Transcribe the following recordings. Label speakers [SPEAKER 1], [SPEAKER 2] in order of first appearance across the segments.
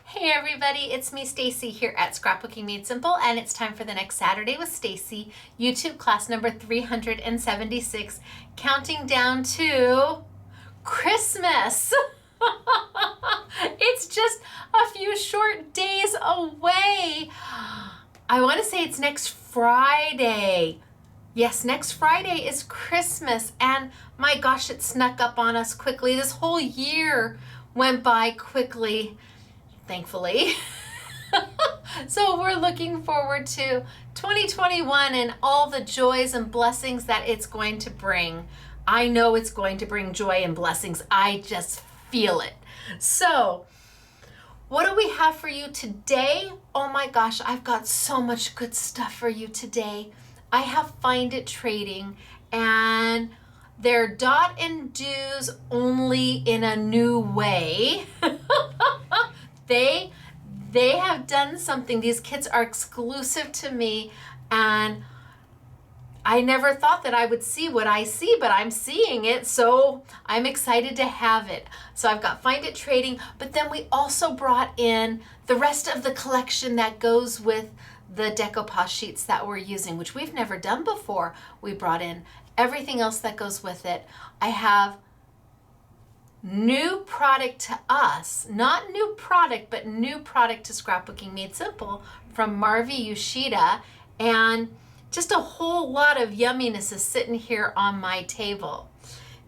[SPEAKER 1] Hey everybody, it's me Stacy here at Scrapbooking Made Simple, and it's time for the next Saturday with Stacy, YouTube class number 376, counting down to Christmas. It's just a few short days away. I want to say it's next Friday. Yes, next Friday is Christmas, and my gosh, it snuck up on us quickly. This whole year went by quickly, thankfully. So we're looking forward to 2021 and all the joys and blessings that it's going to bring. I know it's going to bring joy and blessings. I just feel it. So what do we have for you today? Oh my gosh, I've got so much good stuff for you today. I have Find It Trading, and they're dot and do's only in a new way. They have done something. These kits are exclusive to me, and I never thought that I would see what I see, but I'm seeing it, so I'm excited to have it. So I've got Find It Trading, but then we also brought in the rest of the collection that goes with the Decoupage Sheets that we're using, which we've never done before. We brought in everything else that goes with it. I have new product to us, not new product, but new product to Scrapbooking Made Simple from Marvy Yoshida, and just a whole lot of yumminess is sitting here on my table.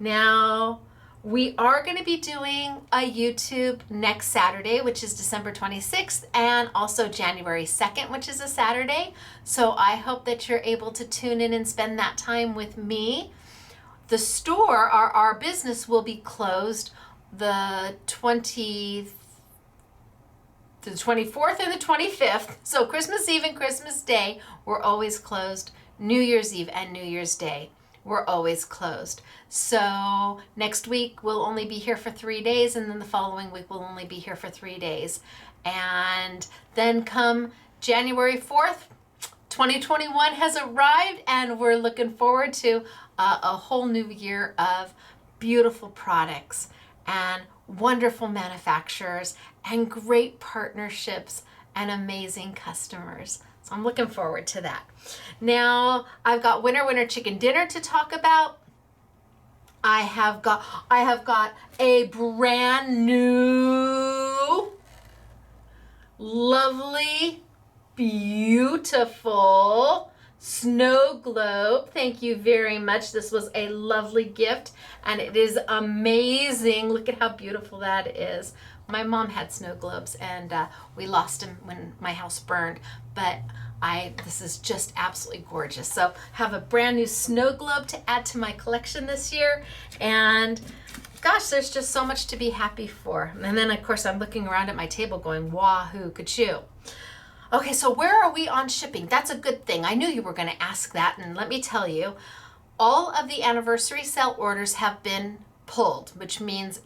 [SPEAKER 1] Now, we are going to be doing a YouTube next Saturday, which is December 26th, and also January 2nd, which is a Saturday. So I hope that you're able to tune in and spend that time with me. The store, our business, will be closed the 24th and the 25th. So Christmas Eve and Christmas Day, we're always closed. New Year's Eve and New Year's Day, we're always closed. So next week we'll only be here for 3 days, and then the following week we'll only be here for 3 days. And then come January 4th, 2021 has arrived, and we're looking forward to a whole new year of beautiful products and wonderful manufacturers and great partnerships and amazing customers. So I'm looking forward to that. Now, I've got Winter Chicken Dinner to talk about. I have got a brand new, lovely, beautiful snow globe. Thank you very much. This was a lovely gift, and it is amazing. Look at how beautiful that is. My mom had snow globes, and we lost them when my house burned, but this is just absolutely gorgeous. So have a brand new snow globe to add to my collection this year, and gosh, there's just so much to be happy for. And then of course I'm looking around at my table going, wahoo, ka-choo. Okay, so where are we on shipping? That's a good thing. I knew you were going to ask that, and let me tell you, all of the anniversary sale orders have been pulled, which means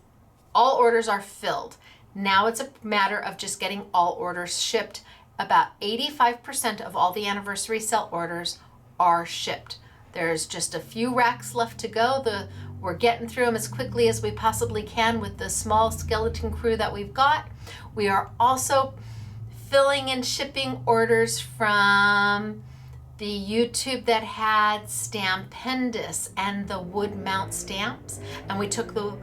[SPEAKER 1] all orders are filled. Now it's a matter of just getting all orders shipped. About 85% of all the anniversary sale orders are shipped. There's just a few racks left to go. We're getting through them as quickly as we possibly can with the small skeleton crew that we've got. We are also filling and shipping orders from the YouTube that had Stampendous and the wood mount stamps, and we took the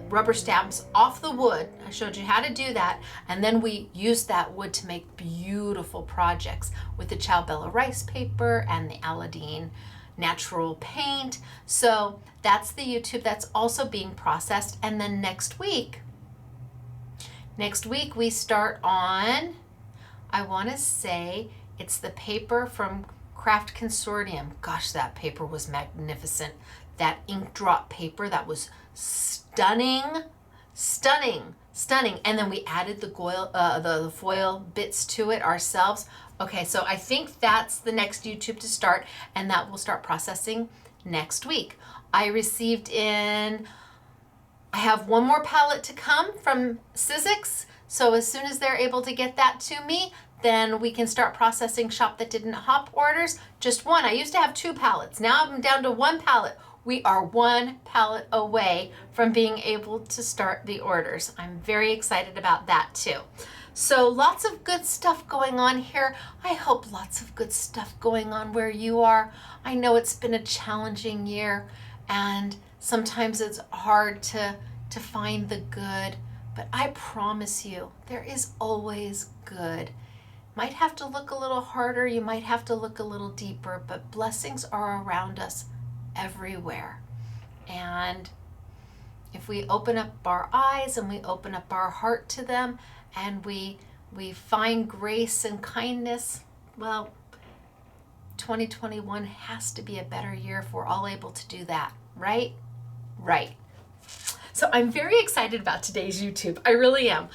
[SPEAKER 1] rubber stamps off the wood. I showed you how to do that, and then we used that wood to make beautiful projects with the Ciao Bella rice paper and the Aladdin natural paint. So that's the YouTube that's also being processed. And then next week we start on, I want to say it's the paper from Craft Consortium. Gosh, that paper was magnificent. That ink drop paper, that was stunning. And then we added the foil bits to it ourselves. Okay, so I think that's the next YouTube to start, and that will start processing next week. I have one more palette to come from Sizzix, so as soon as they're able to get that to me, then we can start processing Shop That Didn't Hop orders. Just one. I used to have 2 palettes. Now I'm down to 1 palette. we are one palette away from being able to start the orders. I'm very excited about that too. So lots of good stuff going on here. I hope lots of good stuff going on where you are. I know it's been a challenging year and sometimes it's hard to find the good, but I promise you there is always good. Might have to look a little harder, you might have to look a little deeper, but blessings are around us everywhere. And if we open up our eyes and we open up our heart to them and we find grace and kindness, well, 2021 has to be a better year if we're all able to do that, right? Right. So I'm very excited about today's YouTube. I really am.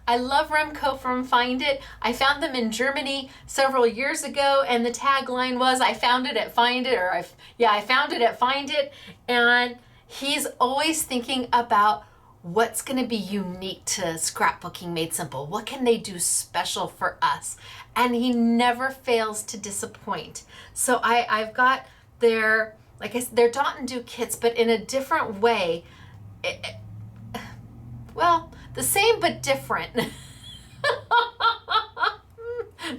[SPEAKER 1] I love Remco from Find It. I found them in Germany several years ago, and the tagline was, I found it at Find It, I found it at Find It. And he's always thinking about what's going to be unique to Scrapbooking Made Simple. What can they do special for us? And he never fails to disappoint. So I've got their, like I said, their Dot and Do kits, but in a different way. Well, the same but different. The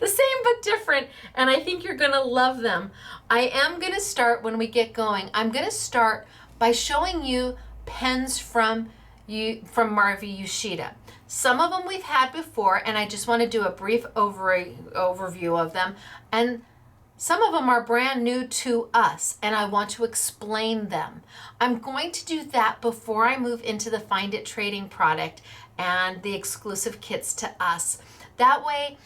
[SPEAKER 1] same but different, and I think you're gonna love them. I am gonna start when we get going. I'm gonna start by showing you pens from Marvy Yoshida. Some of them we've had before, and I just want to do a brief overview of them. And some of them are brand new to us, and I want to explain them. I'm going to do that before I move into the Find It trading product and the exclusive kits to us. That way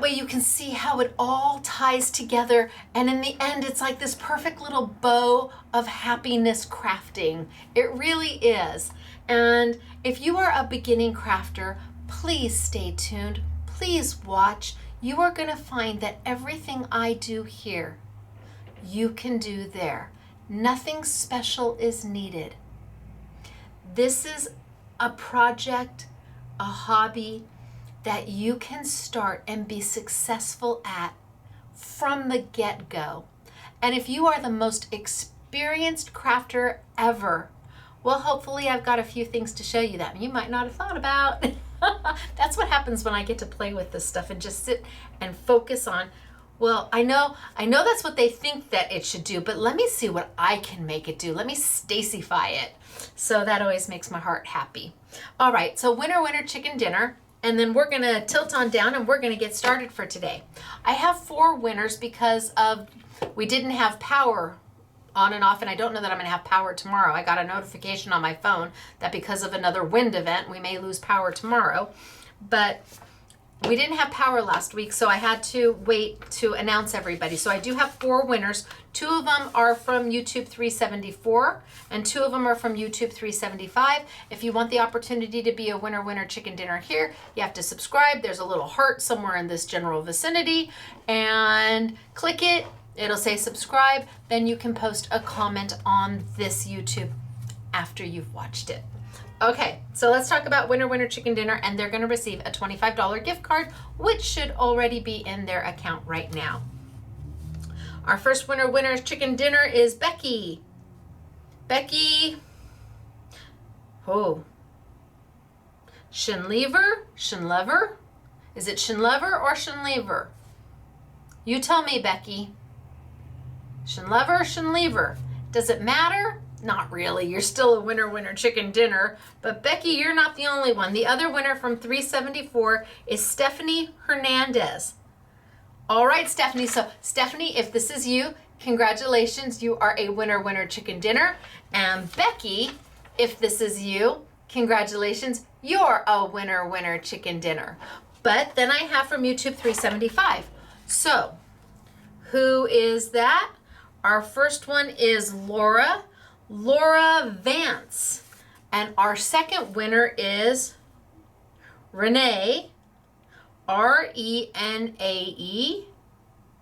[SPEAKER 1] you can see how it all ties together, and in the end it's like this perfect little bow of happiness crafting. It really is. And if you are a beginning crafter, please stay tuned, please watch. You are going to find that everything I do here, you can do there. Nothing special is needed. This is a project, a hobby that you can start and be successful at from the get-go. And if you are the most experienced crafter ever, well, hopefully I've got a few things to show you that you might not have thought about. That's what happens when I get to play with this stuff and just sit and focus on, well, I know that's what they think that it should do, but let me see what I can make it do. Let me Stacyfy it. So that always makes my heart happy. All right, so winner, winner, chicken dinner. And then we're gonna tilt on down and we're gonna get started for today. I have 4 winners because we didn't have power on and off, and I don't know that I'm going to have power tomorrow. I got a notification on my phone that because of another wind event, we may lose power tomorrow. But we didn't have power last week, so I had to wait to announce everybody. So I do have 4 winners. 2 of them are from YouTube 374, and 2 of them are from YouTube 375. If you want the opportunity to be a winner, winner, chicken dinner here, you have to subscribe. There's a little heart somewhere in this general vicinity, and click it. It'll say subscribe, then you can post a comment on this YouTube after you've watched it. Okay, so let's talk about winner, winner, chicken dinner, and they're gonna receive a $25 gift card, which should already be in their account right now. Our first winner, winner, chicken dinner is Becky. Becky, Shinlever? Is it Shinlever or Shinlever? You tell me, Becky. Shinlever or Shinlever? Does it matter? Not really. You're still a winner, winner, chicken dinner. But Becky, you're not the only one. The other winner from 374 is Stephanie Hernandez. All right, Stephanie. So Stephanie, if this is you, congratulations. You are a winner, winner, chicken dinner. And Becky, if this is you, congratulations. You're a winner, winner, chicken dinner. But then I have from YouTube 375. So who is that? Our first one is Laura Vance. And our second winner is Renee, Renae.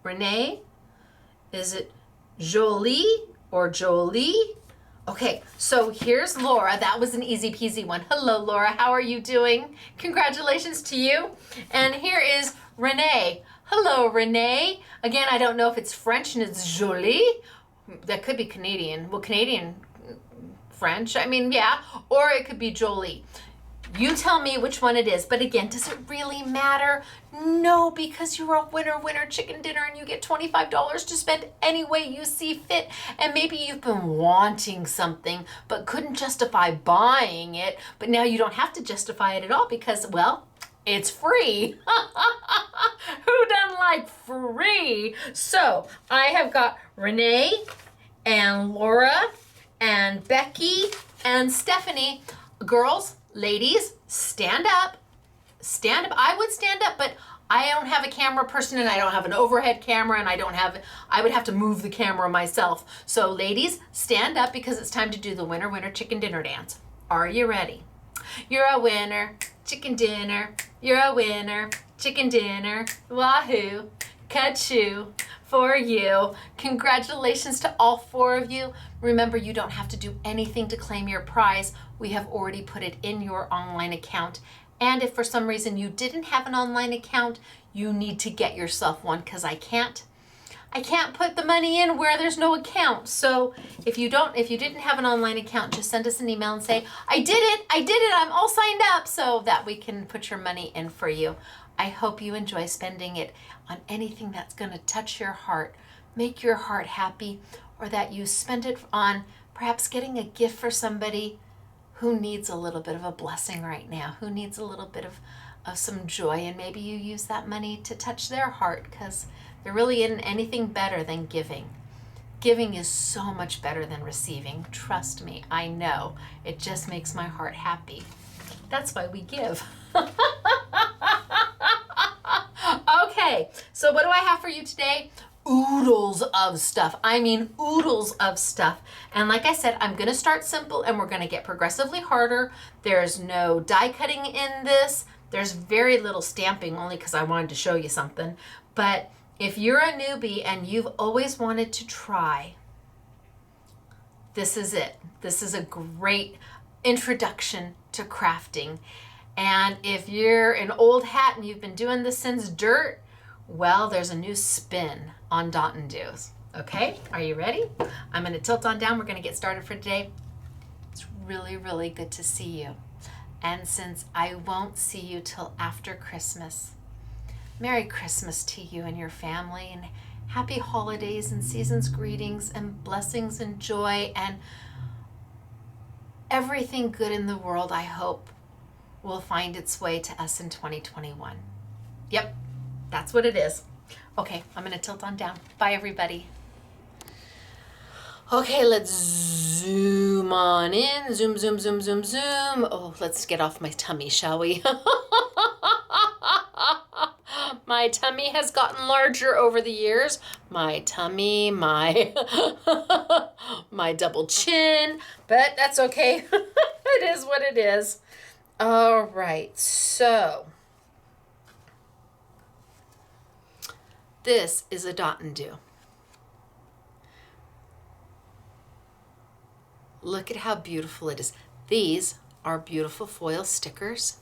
[SPEAKER 1] Renee, is it Jolie or Jolie? Okay, so here's Laura. That was an easy peasy one. Hello, Laura. How are you doing? Congratulations to you. And here is Renee. Hello, Renee. Again, I don't know if it's French and it's Jolie, That could be Canadian. Well, Canadian, French, I mean, yeah. Or it could be Jolie. You tell me which one it is. But again, does it really matter? No, because you're a winner chicken dinner and you get $25 to spend any way you see fit. And maybe you've been wanting something but couldn't justify buying it. But now you don't have to justify it at all because, well, it's free. Who doesn't like free? So I have got Renee and Laura and Becky and Stephanie. Girls, ladies, stand up. Stand up. I would stand up, but I don't have a camera person and I don't have an overhead camera and I would have to move the camera myself. So ladies, stand up because it's time to do the winner chicken dinner dance. Are you ready? You're a winner, chicken dinner. You're a winner, chicken dinner. Wahoo, ka-choo for you. Congratulations to all 4 of you. Remember, you don't have to do anything to claim your prize. We have already put it in your online account. And if for some reason you didn't have an online account, you need to get yourself one because I can't put the money in where there's no account. So if you didn't have an online account, just send us an email and say, I did it, I'm all signed up, so that we can put your money in for you. I hope you enjoy spending it on anything that's going to touch your heart, make your heart happy, or that you spend it on perhaps getting a gift for somebody who needs a little bit of a blessing right now, who needs a little bit of some joy, and maybe you use that money to touch their heart because there really isn't anything better than giving. Giving is so much better than receiving. Trust me, I know. It just makes my heart happy. That's why we give. Okay, so what do I have for you today? Oodles of stuff. I mean oodles of stuff. And like I said, I'm going to start simple and we're going to get progressively harder. There's no die cutting in this. There's very little stamping, only because I wanted to show you something. But if you're a newbie and you've always wanted to try, this is it. This is a great introduction to crafting. And if you're an old hat and you've been doing this since dirt, well, there's a new spin on Dot and Do's. Okay, are you ready? I'm going to tilt on down. We're going to get started for today. It's really, really good to see you. And since I won't see you till after Christmas, Merry Christmas to you and your family, and happy holidays and season's greetings and blessings and joy and everything good in the world, I hope, will find its way to us in 2021. Yep, that's what it is. Okay, I'm going to tilt on down. Bye, everybody. Okay, let's zoom on in. Zoom, zoom, zoom, zoom, zoom. Oh, let's get off my tummy, shall we? My tummy has gotten larger over the years. My tummy, my my double chin, but that's okay. It is what it is. All right, so this is a Dot and Do. Look at how beautiful it is. These are beautiful foil stickers.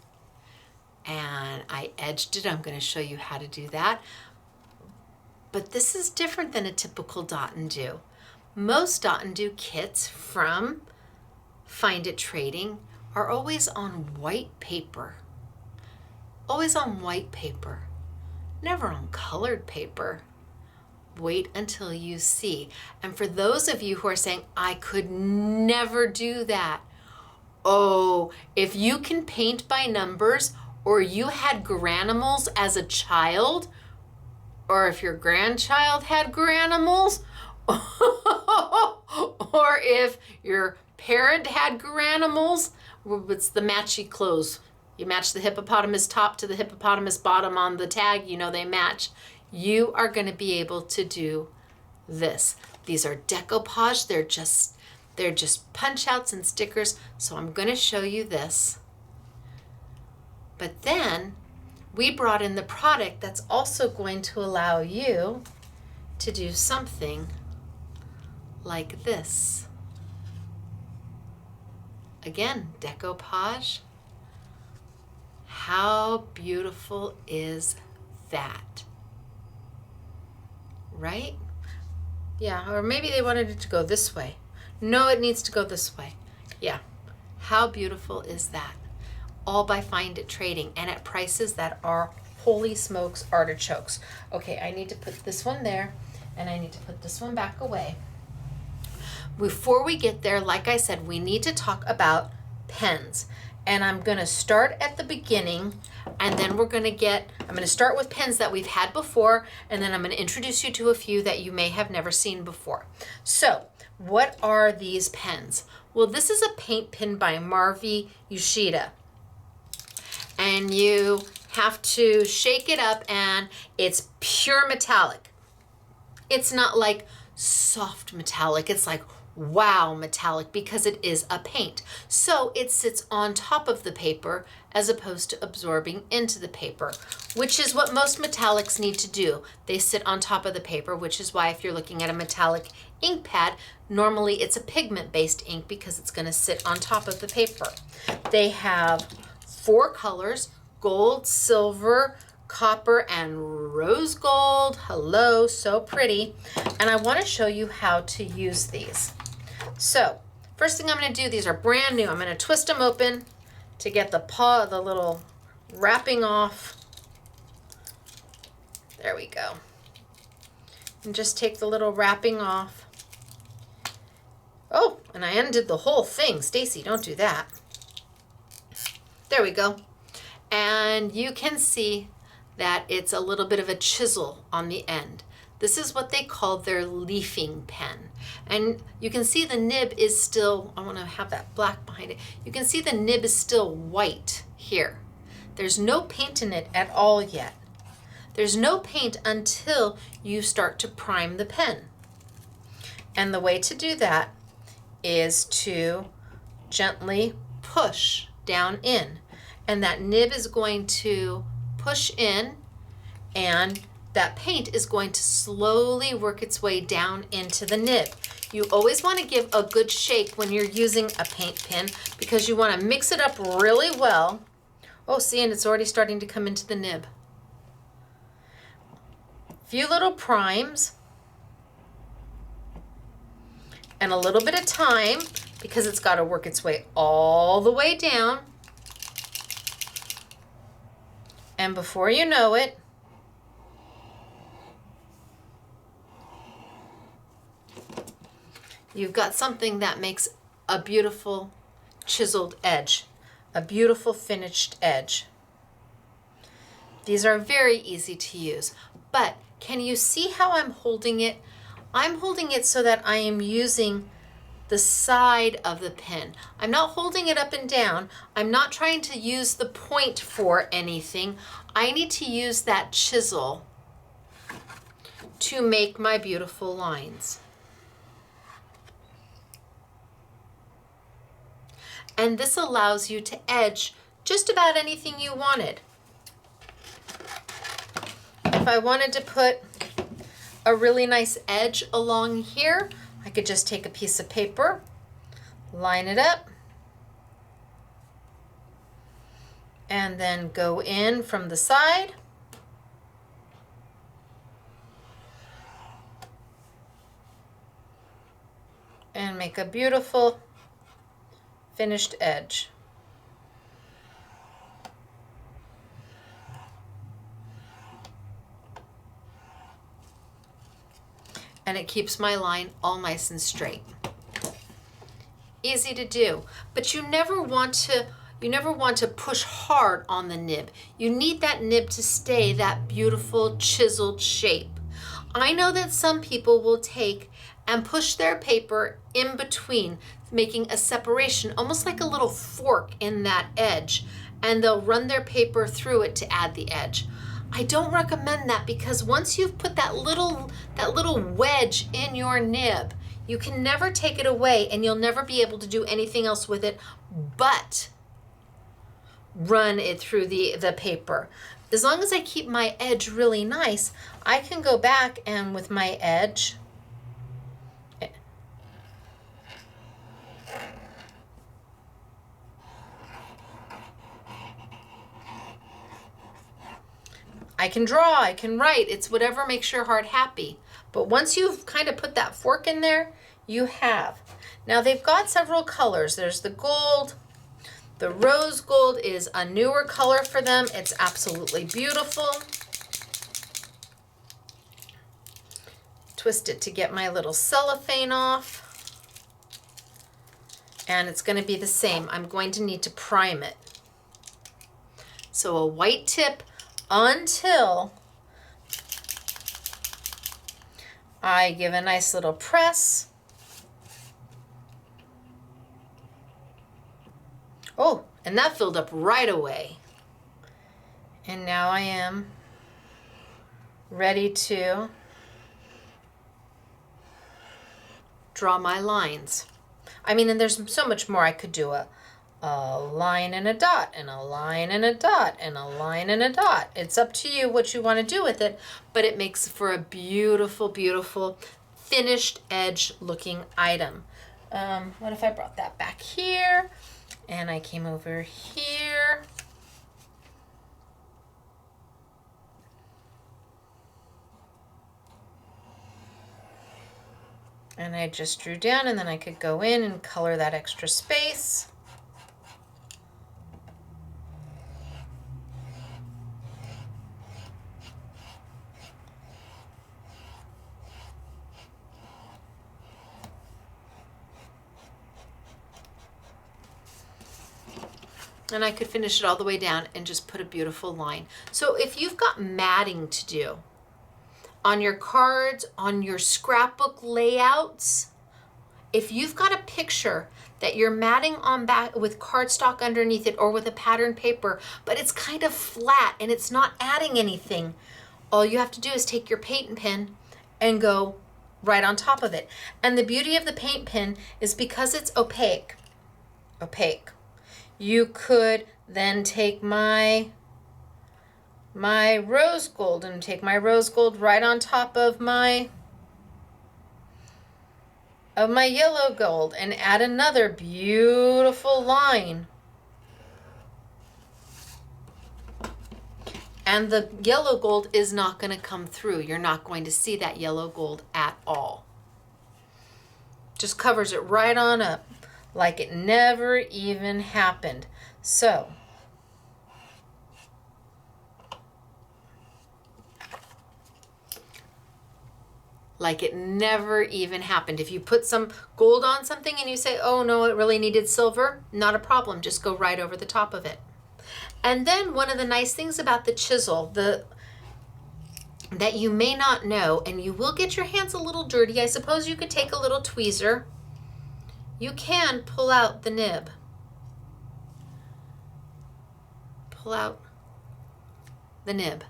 [SPEAKER 1] And I edged it. I'm going to show you how to do that. But this is different than a typical Dot and Do. Most Dot and Do kits from Find It Trading are always on white paper. Always on white paper. Never on colored paper. Wait until you see. And for those of you who are saying, I could never do that. Oh, if you can paint by numbers, or you had granimals as a child, or if your grandchild had granimals, or if your parent had granimals, it's the matchy clothes. You match the hippopotamus top to the hippopotamus bottom on the tag, you know they match. You are going to be able to do this. These are decoupage. They're just punch outs and stickers. So I'm going to show you this. But then we brought in the product that's also going to allow you to do something like this. Again, decoupage. How beautiful is that? Right? Yeah, or maybe they wanted it to go this way. No, it needs to go this way. Yeah. How beautiful is that? All by Find It Trading, and at prices that are holy smokes artichokes. Okay, I need to put this one there, and I need to put this one back away. Before we get there, like I said, we need to talk about pens. And I'm going to start at the beginning, and then I'm going to start with pens that we've had before, and then I'm going to introduce you to a few that you may have never seen before. So, what are these pens? Well, this is a paint pen by Marvy Yoshida. And you have to shake it up, and it's pure metallic. It's not like soft metallic. It's like wow metallic because it is a paint. So it sits on top of the paper as opposed to absorbing into the paper, which is what most metallics need to do. They sit on top of the paper, which is why if you're looking at a metallic ink pad, normally it's a pigment-based ink because it's going to sit on top of the paper. They have 4 colors: gold, silver, copper, and rose gold. Hello, so pretty. And I want to show you how to use these. So first thing I'm going to do, these are brand new. I'm going to twist them open to get the little wrapping off. There we go. And just take the little wrapping off. Oh, and I undid the whole thing. Stacy, don't do that. There we go. And you can see that it's a little bit of a chisel on the end. This is what they call their leafing pen. And you can see the nib is still, I want to have that black behind it. You can see the nib is still white here. There's no paint in it at all yet. There's no paint until you start to prime the pen. And the way to do that is to gently push down in. And that nib is going to push in, and that paint is going to slowly work its way down into the nib. You always want to give a good shake when you're using a paint pen because you want to mix it up really well. Oh, see, and it's already starting to come into the nib. A few little primes and a little bit of time because it's got to work its way all the way down. And before you know it, you've got something that makes a beautiful chiseled edge, a beautiful finished edge. These are very easy to use, but can you see how I'm holding it? I'm holding it so that I am using the side of the pen. I'm not holding it up and down. I'm not trying to use the point for anything. I need to use that chisel to make my beautiful lines. And this allows you to edge just about anything you wanted. If I wanted to put a really nice edge along here, I could just take a piece of paper, line it up, and then go in from the side. And make a beautiful finished edge. And it keeps my line all nice and straight. Easy to do, but you never want to push hard on the nib. You need that nib to stay that beautiful chiseled shape. I know that some people will take and push their paper in between, making a separation, almost like a little fork in that edge, and they'll run their paper through it to add the edge. I don't recommend that because once you've put that little wedge in your nib, you can never take it away and you'll never be able to do anything else with it but run it through the paper. As long as I keep my edge really nice, I can go back and with my edge, I can draw, I can write, it's whatever makes your heart happy. But once you've kind of put that fork in there, you have. Now they've got several colors. There's the gold. The rose gold is a newer color for them. It's absolutely beautiful. Twist it to get my little cellophane off. And it's going to be the same. I'm going to need to prime it. So a white tip until I give a nice little press. Oh, and that filled up right away. And now I am ready to draw my lines. I mean, and there's so much more I could do. A line and a dot, and a line and a dot, and a line and a dot. It's up to you what you want to do with it, but it makes for a beautiful, beautiful finished edge looking item. What if I brought that back here and I came over here? And I just drew down, and then I could go in and color that extra space. And I could finish it all the way down and just put a beautiful line. So if you've got matting to do on your cards, on your scrapbook layouts, if you've got a picture that you're matting on back with cardstock underneath it or with a pattern paper, but it's kind of flat and it's not adding anything, all you have to do is take your paint pen and go right on top of it. And the beauty of the paint pen is because it's opaque, you could then take my rose gold and take my rose gold right on top of my yellow gold and add another beautiful line. And the yellow gold is not going to come through. You're not going to see that yellow gold at all. Just covers it right on up like it never even happened. So like it never even happened. If you put some gold on something and you say, oh no, it really needed silver, not a problem. Just go right over the top of it. And then one of the nice things about the chisel, that you may not know, and you will get your hands a little dirty, I suppose you could take a little tweezer. You can pull out the nib. Pull out the nib.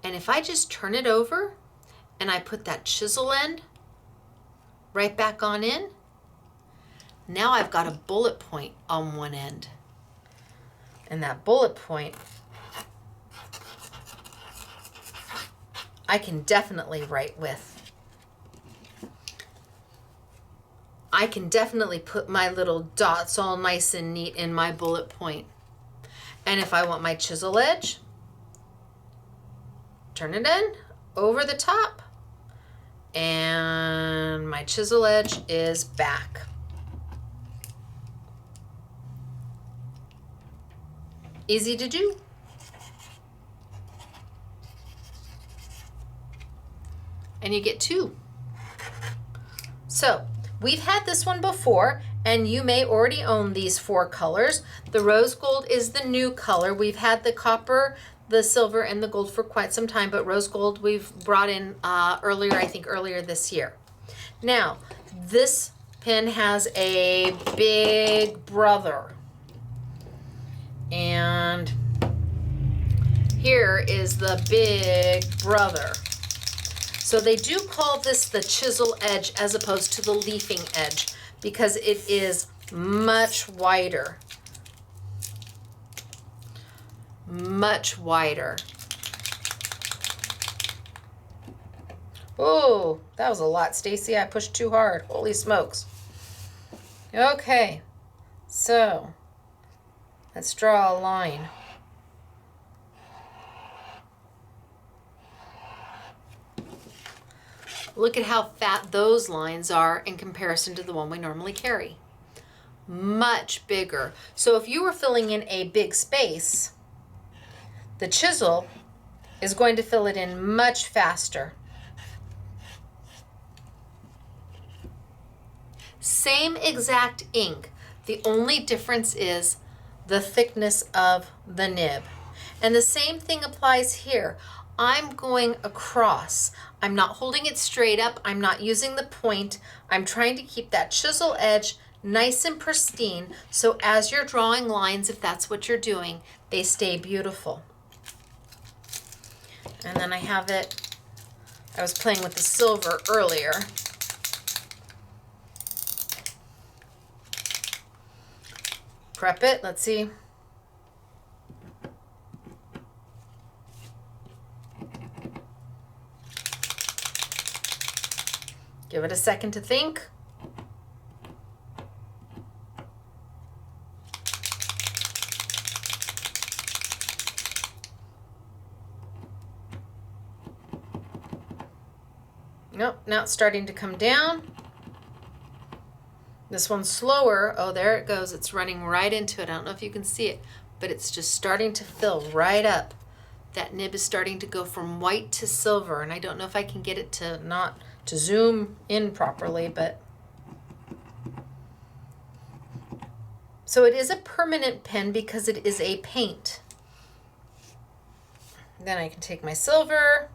[SPEAKER 1] And if I just turn it over and I put that chisel end right back on in, now I've got a bullet point on one end. And that bullet point, I can definitely write with. I can definitely put my little dots all nice and neat in my bullet point. And if I want my chisel edge, turn it in over the top, and my chisel edge is back. Easy to do. And you get two. So we've had this one before, and you may already own these four colors. The rose gold is the new color. We've had the copper, the silver, and the gold for quite some time, but rose gold we've brought in earlier this year. Now, this pen has a big brother. And here is the big brother. So they do call this the chisel edge as opposed to the leafing edge because it is much wider. Much wider. Oh, that was a lot, Stacy. I pushed too hard. Holy smokes. Okay, so let's draw a line. Look at how fat those lines are in comparison to the one we normally carry. Much bigger. So if you were filling in a big space, the chisel is going to fill it in much faster. Same exact ink. The only difference is the thickness of the nib. And the same thing applies here. I'm going across. I'm not holding it straight up. I'm not using the point. I'm trying to keep that chisel edge nice and pristine, so as you're drawing lines, if that's what you're doing, they stay beautiful. And then I have it, I was playing with the silver earlier. Prep it, let's see. Give it a second to think. Nope, now it's starting to come down. This one's slower. Oh, there it goes. It's running right into it. I don't know if you can see it, but it's just starting to fill right up. That nib is starting to go from white to silver, and I don't know if I can get it to not to zoom in properly, but so it is a permanent pen because it is a paint. Then I can take my silver.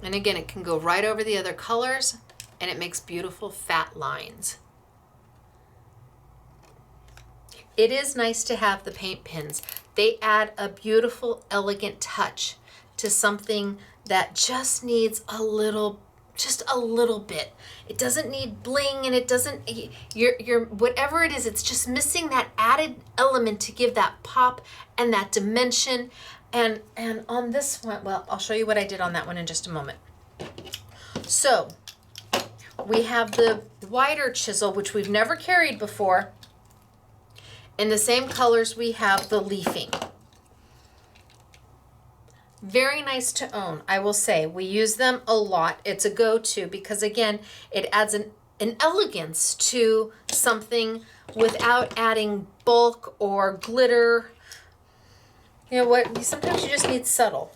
[SPEAKER 1] And again, it can go right over the other colors, and it makes beautiful fat lines. It is nice to have the paint pens. They add a beautiful, elegant touch to something that just needs just a little bit. It doesn't need bling, and it doesn't, whatever it is, it's just missing that added element to give that pop and that dimension. And on this one, well, I'll show you what I did on that one in just a moment. So we have the wider chisel, which we've never carried before. In the same colors, we have the leafing. Very nice to own, I will say. We use them a lot. It's a go-to because, again, it adds an elegance to something without adding bulk or glitter. You know what, sometimes you just need subtle.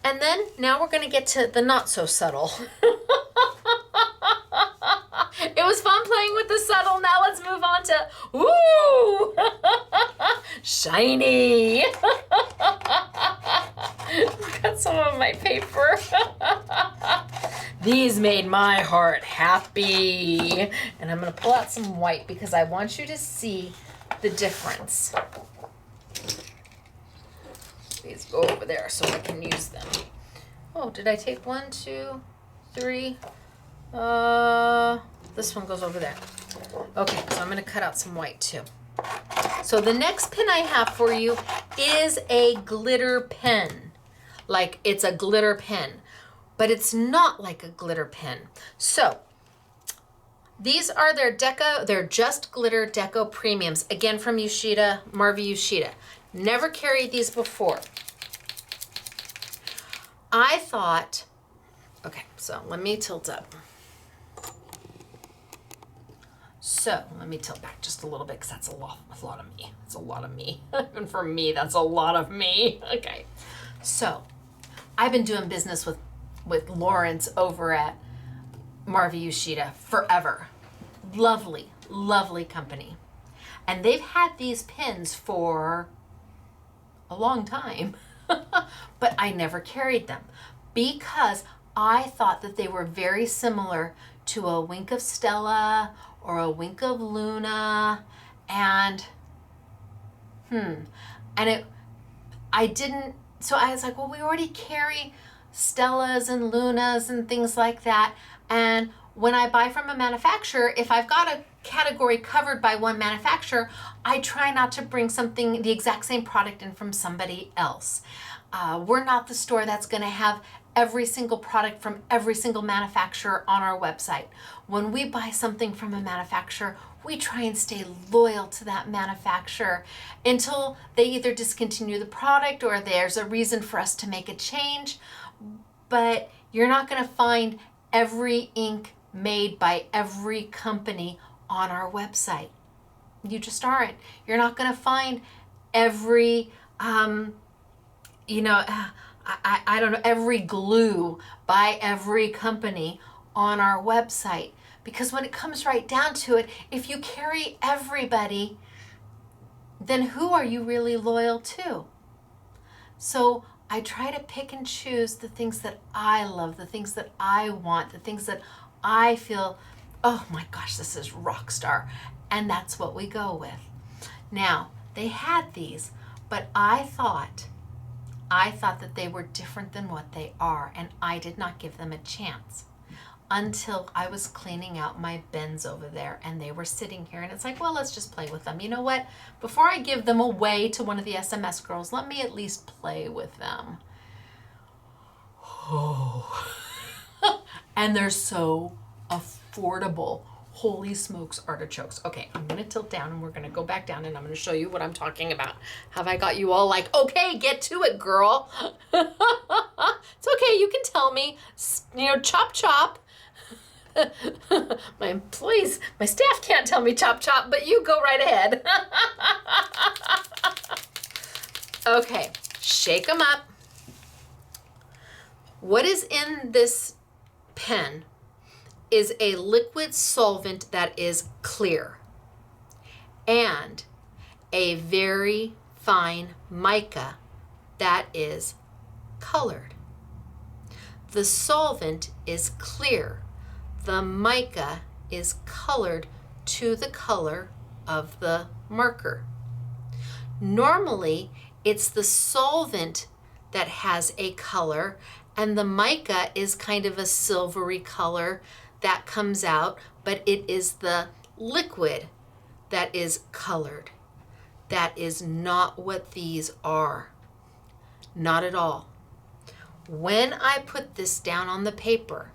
[SPEAKER 1] And then now we're gonna get to the not so subtle. It was fun playing with the subtle. Now let's move on to, ooh, shiny. Got some of my paper. These made my heart happy. And I'm gonna pull out some white because I want you to see the difference. These go over there so I can use them. Oh, did I take 1, 2, 3? This one goes over there. Okay, so I'm gonna cut out some white too. So the next pen I have for you is a glitter pen. Like it's a glitter pen, but it's not like a glitter pen. So these are they're just glitter deco premiums. Again, from Yoshida, Marvy Yoshida. Never carried these before. I thought, okay, so let me tilt up. So let me tilt back just a little bit because that's a lot of me. It's a lot of me. And for me, that's a lot of me. Okay, so I've been doing business with Lawrence over at Marvy Yoshida forever. Lovely, lovely company. And they've had these pens for a long time, but I never carried them because I thought that they were very similar to a Wink of Stella or a Wink of Luna, and I didn't, so I was like, well, we already carry Stellas and Lunas and things like that, and when I buy from a manufacturer, if I've got a category covered by one manufacturer, I try not to bring the exact same product in from somebody else. We're not the store that's gonna have every single product from every single manufacturer on our website. When we buy something from a manufacturer, we try and stay loyal to that manufacturer until they either discontinue the product or there's a reason for us to make a change. But you're not going to find every ink made by every company on our website. You just aren't. You're not going to find every, I don't know, every glue by every company on our website. Because when it comes right down to it, if you carry everybody, then who are you really loyal to? So I try to pick and choose the things that I love, the things that I want, the things that I feel, oh my gosh, this is rock star. And that's what we go with. Now, they had these, but I thought that they were different than what they are, and I did not give them a chance until I was cleaning out my bins over there, and they were sitting here, and it's like, well, let's just play with them. You know what? Before I give them away to one of the SMS girls, let me at least play with them. Oh. And they're so affordable. Holy smokes, artichokes. Okay, I'm gonna tilt down and we're gonna go back down and I'm gonna show you what I'm talking about. Have I got you all like, okay, get to it, girl. It's okay, you can tell me, chop chop. My employees, my staff can't tell me chop chop, but you go right ahead. Okay, shake them up. What is in this pen is a liquid solvent that is clear and a very fine mica that is colored. The solvent is clear. The mica is colored to the color of the marker. Normally, it's the solvent that has a color and the mica is kind of a silvery color that comes out, but it is the liquid that is colored. That is not what these are. Not at all. When I put this down on the paper,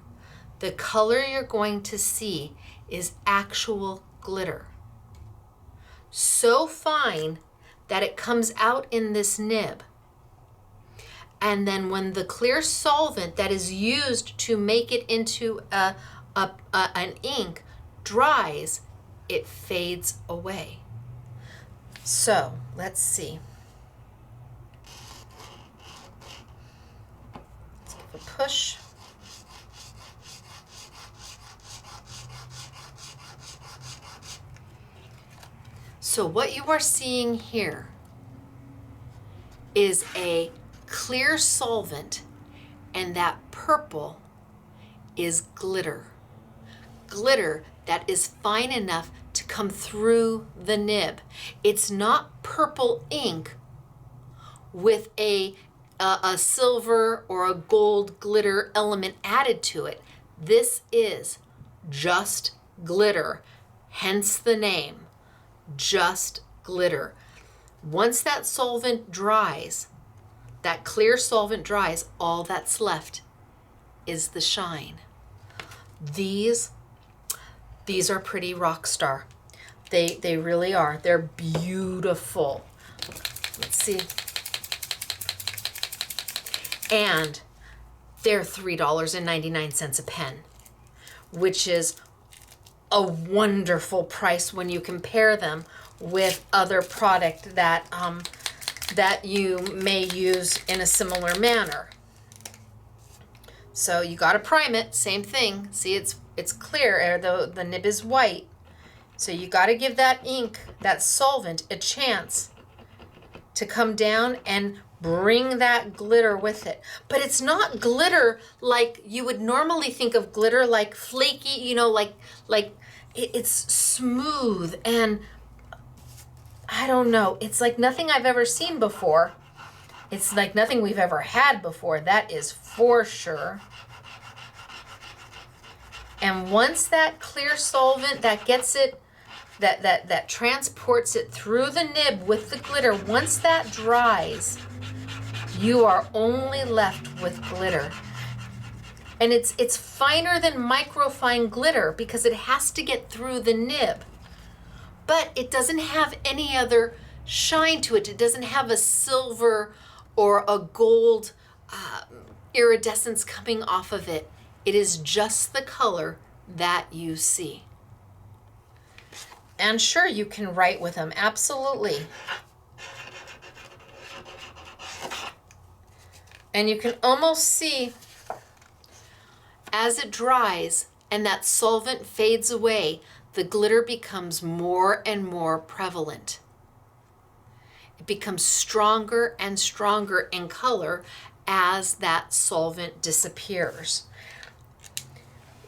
[SPEAKER 1] the color you're going to see is actual glitter. So fine that it comes out in this nib. And then when the clear solvent that is used to make it into an ink dries, it fades away. So let's see. Let's give a push. So what you are seeing here is a clear solvent, and that purple is glitter. Glitter that is fine enough to come through the nib. It's not purple ink with a silver or a gold glitter element added to it. This is just glitter, hence the name, just glitter. Once that solvent dries, that clear solvent dries, all that's left is the shine. These are pretty rock star. They really are. They're beautiful. Let's see. And they're $3.99 a pen, which is a wonderful price when you compare them with other product that you may use in a similar manner. So you got to prime it, same thing. See, it's clear, the nib is white. So you got to give that ink, that solvent, a chance to come down and bring that glitter with it. But it's not glitter like you would normally think of glitter, like flaky, it's smooth and I don't know. It's like nothing I've ever seen before. It's like nothing we've ever had before. That is for sure. And once that clear solvent that gets it, that transports it through the nib with the glitter, once that dries, you are only left with glitter. And it's finer than microfine glitter because it has to get through the nib. But it doesn't have any other shine to it. It doesn't have a silver or a gold iridescence coming off of it. It is just the color that you see. And sure, you can write with them, absolutely. And you can almost see as it dries and that solvent fades away, the glitter becomes more and more prevalent. It becomes stronger and stronger in color as that solvent disappears.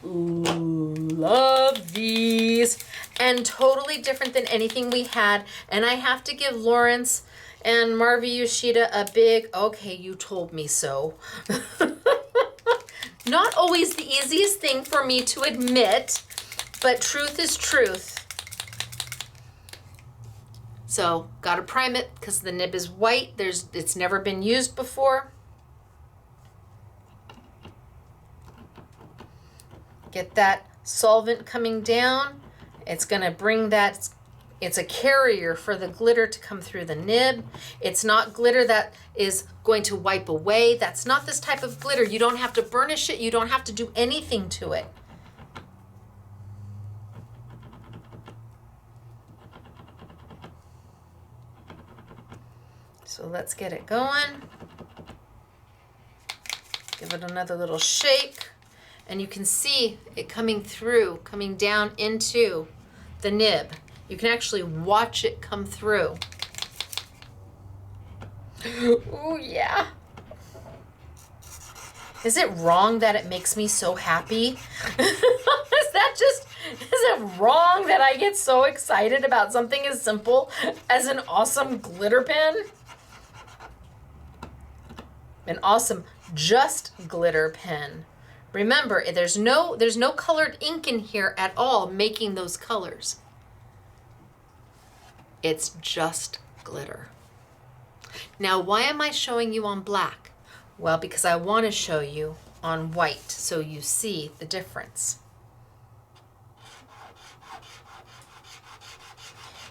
[SPEAKER 1] Ooh, love these. And totally different than anything we had. And I have to give Lawrence and Marvy Yoshida a big, okay, you told me so. Not always the easiest thing for me to admit, but truth is truth. So, gotta prime it because the nib is white. It's never been used before. Get that solvent coming down. It's gonna bring that, it's a carrier for the glitter to come through the nib. It's not glitter that is going to wipe away. That's not this type of glitter. You don't have to burnish it. You don't have to do anything to it. So let's get it going. Give it another little shake. And you can see it coming through, coming down into the nib. You can actually watch it come through. Oh yeah. Is it wrong that it makes me so happy? Is it wrong that I get so excited about something as simple as an awesome glitter pen? An awesome just glitter pen. Remember, there's no colored ink in here at all making those colors. It's just glitter. Now, why am I showing you on black? Well, because I want to show you on white so you see the difference.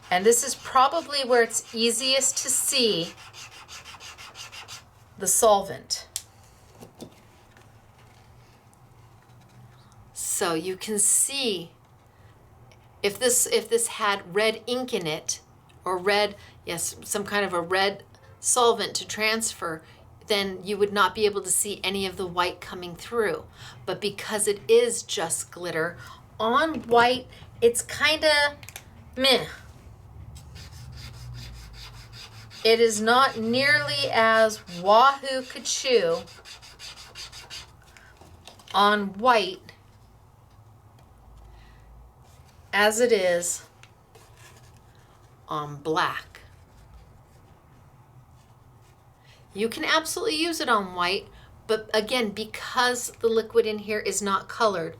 [SPEAKER 1] And this is probably where it's easiest to see the solvent. So you can see if this had red ink in it, or red, yes, some kind of a red solvent to transfer, then you would not be able to see any of the white coming through. But because it is just glitter, on white, it's kind of meh. It is not nearly as wahoo ka-choo on white as it is on black. You can absolutely use it on white, but again, because the liquid in here is not colored,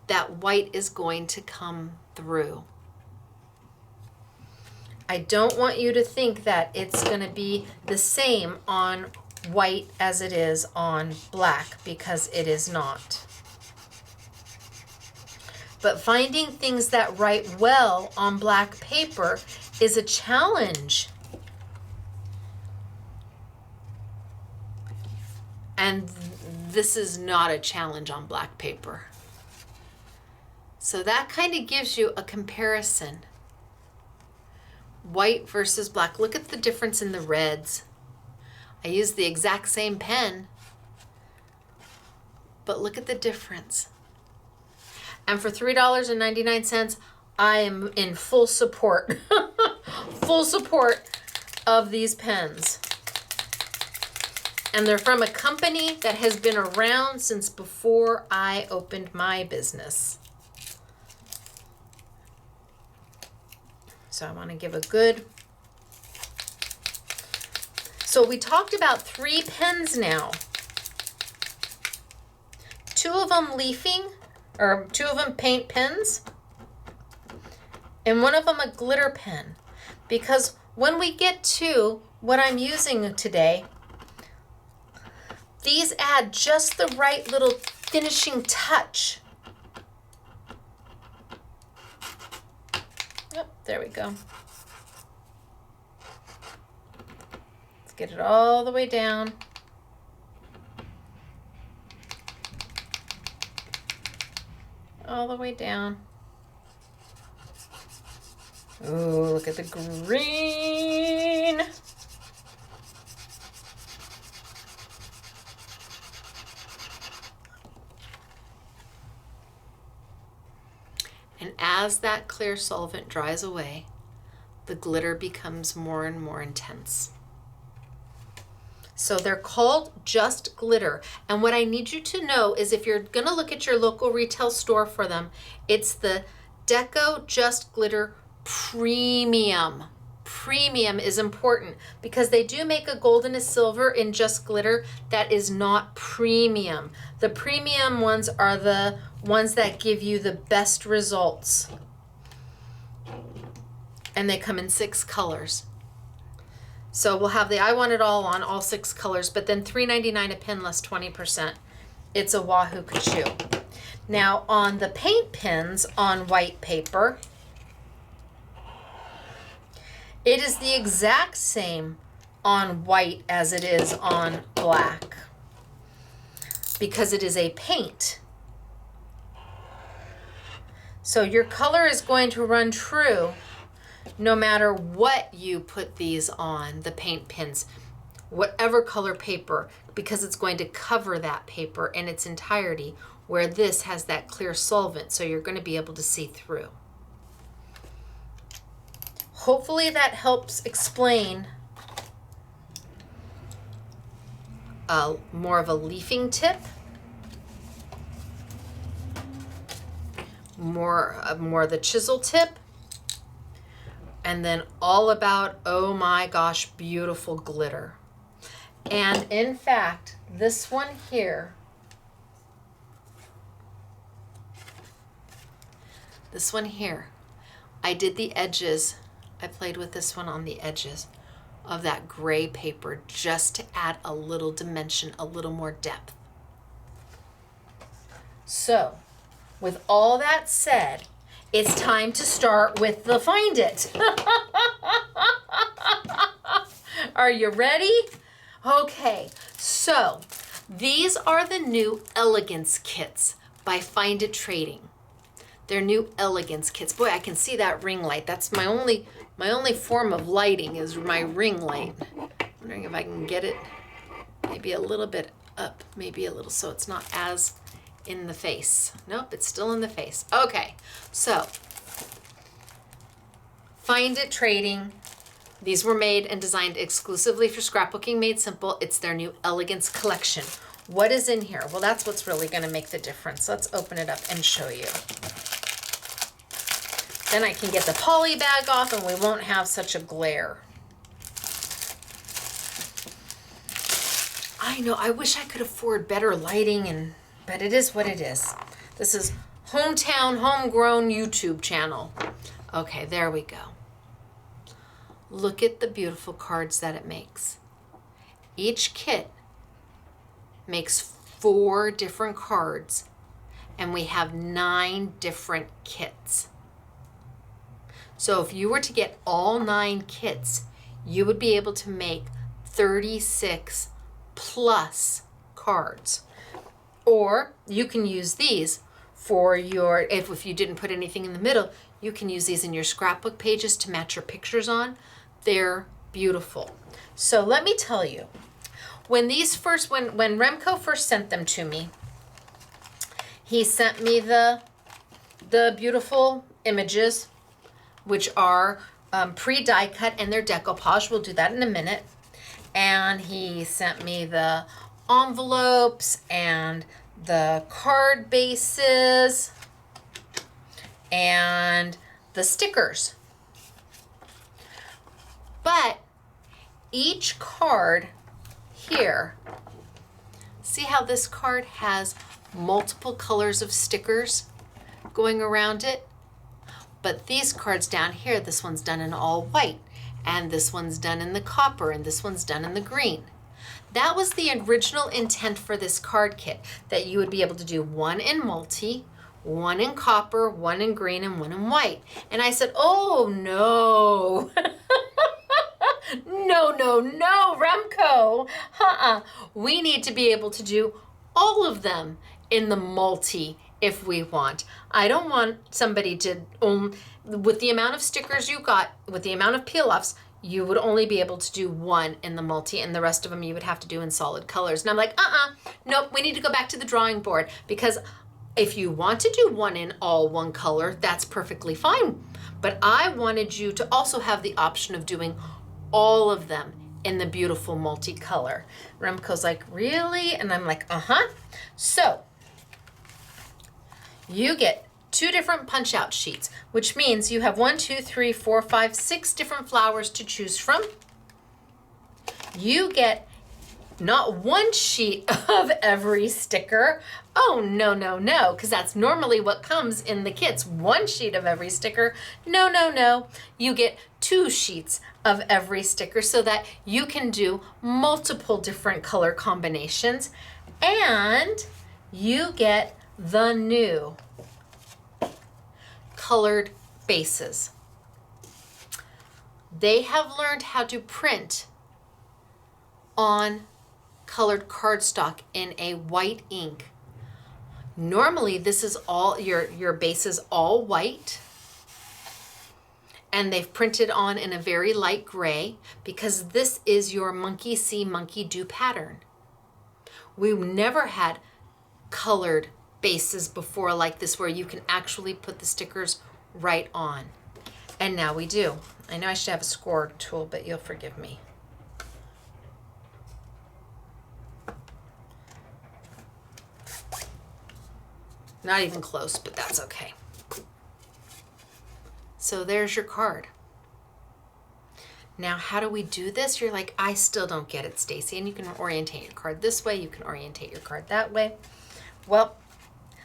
[SPEAKER 1] that white is going to come through. I don't want you to think that it's going to be the same on white as it is on black, because it is not. But finding things that write well on black paper is a challenge. And this is not a challenge on black paper. So that kind of gives you a comparison. White versus black. Look at the difference in the reds. I used the exact same pen, but look at the difference. And for $3.99, I am in full support, full support of these pens. And they're from a company that has been around since before I opened my business. So I want to give a good... So we talked about 3 pens now. 2 of them leafing, or 2 of them paint pens, and 1 of them a glitter pen. Because when we get to what I'm using today, these add just the right little finishing touch. Yep, there we go. Let's get it all the way down. All the way down. Ooh, look at the green. And as that clear solvent dries away, the glitter becomes more and more intense. So they're called Just Glitter. And what I need you to know is if you're gonna look at your local retail store for them, it's the Deco Just Glitter Premium. Premium is important because they do make a gold and a silver in Just Glitter that is not premium. The premium ones are the ones that give you the best results. And they come in 6 colors. So we'll have the I Want It All on all 6 colors, but then $3.99 a pin less 20%. It's a Wahoo Kachoo. Now on the paint pins on white paper, it is the exact same on white as it is on black because it is a paint. So your color is going to run true no matter what you put these on, the paint pins, whatever color paper, because it's going to cover that paper in its entirety, where this has that clear solvent, so you're going to be able to see through. Hopefully that helps explain more of a leafing tip, more of the chisel tip, and then all about, oh my gosh, beautiful glitter. And in fact, this one here, I did the edges. I played with this one on the edges of that gray paper just to add a little dimension, a little more depth. So, with all that said, it's time to start with the Find It. Are you ready? Okay, so these are the new Elegance kits by Find It Trading. They're new Elegance kits. Boy, I can see that ring light. That's my only form of lighting is my ring light. Wondering if I can get it maybe a little bit up, maybe a little so it's not as in the face. Nope, it's still in the face. Okay, so Find It Trading. These were made and designed exclusively for Scrapbooking Made Simple. It's their new Elegance collection. What is in here? Well, that's what's really going to make the difference. Let's open it up and show you. Then I can get the poly bag off and we won't have such a glare. I know, I wish I could afford better lighting, but it is what it is. This is Hometown Homegrown YouTube channel. Okay, there we go. Look at the beautiful cards that it makes. Each kit makes 4 different cards and we have 9 different kits. So if you were to get all 9 kits, you would be able to make 36 plus cards. Or you can use these for your, if you didn't put anything in the middle, you can use these in your scrapbook pages to match your pictures on. They're beautiful. So let me tell you, when Remco first sent them to me, he sent me the beautiful images, which are pre-die cut and they're decoupage. We'll do that in a minute. And he sent me the envelopes and the card bases and the stickers. But each card here, see how this card has multiple colors of stickers going around it? But these cards down here, this one's done in all white, and this one's done in the copper, and this one's done in the green. That was the original intent for this card kit, that you would be able to do one in multi, one in copper, one in green, and one in white. And I said, oh no. No, Remco. We need to be able to do all of them in the multi if we want. I don't want somebody to, with the amount of stickers you got, with the amount of peel-offs, you would only be able to do one in the multi, and the rest of them you would have to do in solid colors. And I'm like, nope, we need to go back to the drawing board, because if you want to do one in all one color, that's perfectly fine. But I wanted you to also have the option of doing all of them in the beautiful multicolor. Remco's like, really? And I'm like, So you get 2 different punch out sheets, which means you have 1, 2, 3, 4, 5, 6 different flowers to choose from. You get not one sheet of every sticker. Oh, no, because that's normally what comes in the kits. 1 sheet of every sticker. No. You get 2 sheets of every sticker so that you can do multiple different color combinations. And you get the new colored bases. They have learned how to print on colored cardstock in a white ink. Normally this is all, your base is all white, and they've printed on in a very light gray because this is your monkey see, monkey do pattern. We've never had colored bases before like this where you can actually put the stickers right on. And now we do. I know I should have a score tool, but you'll forgive me. Not even close, but that's okay. So there's your card. Now, how do we do this? You're like, I still don't get it, Stacy. And you can orientate your card this way. You can orientate your card that way. Well,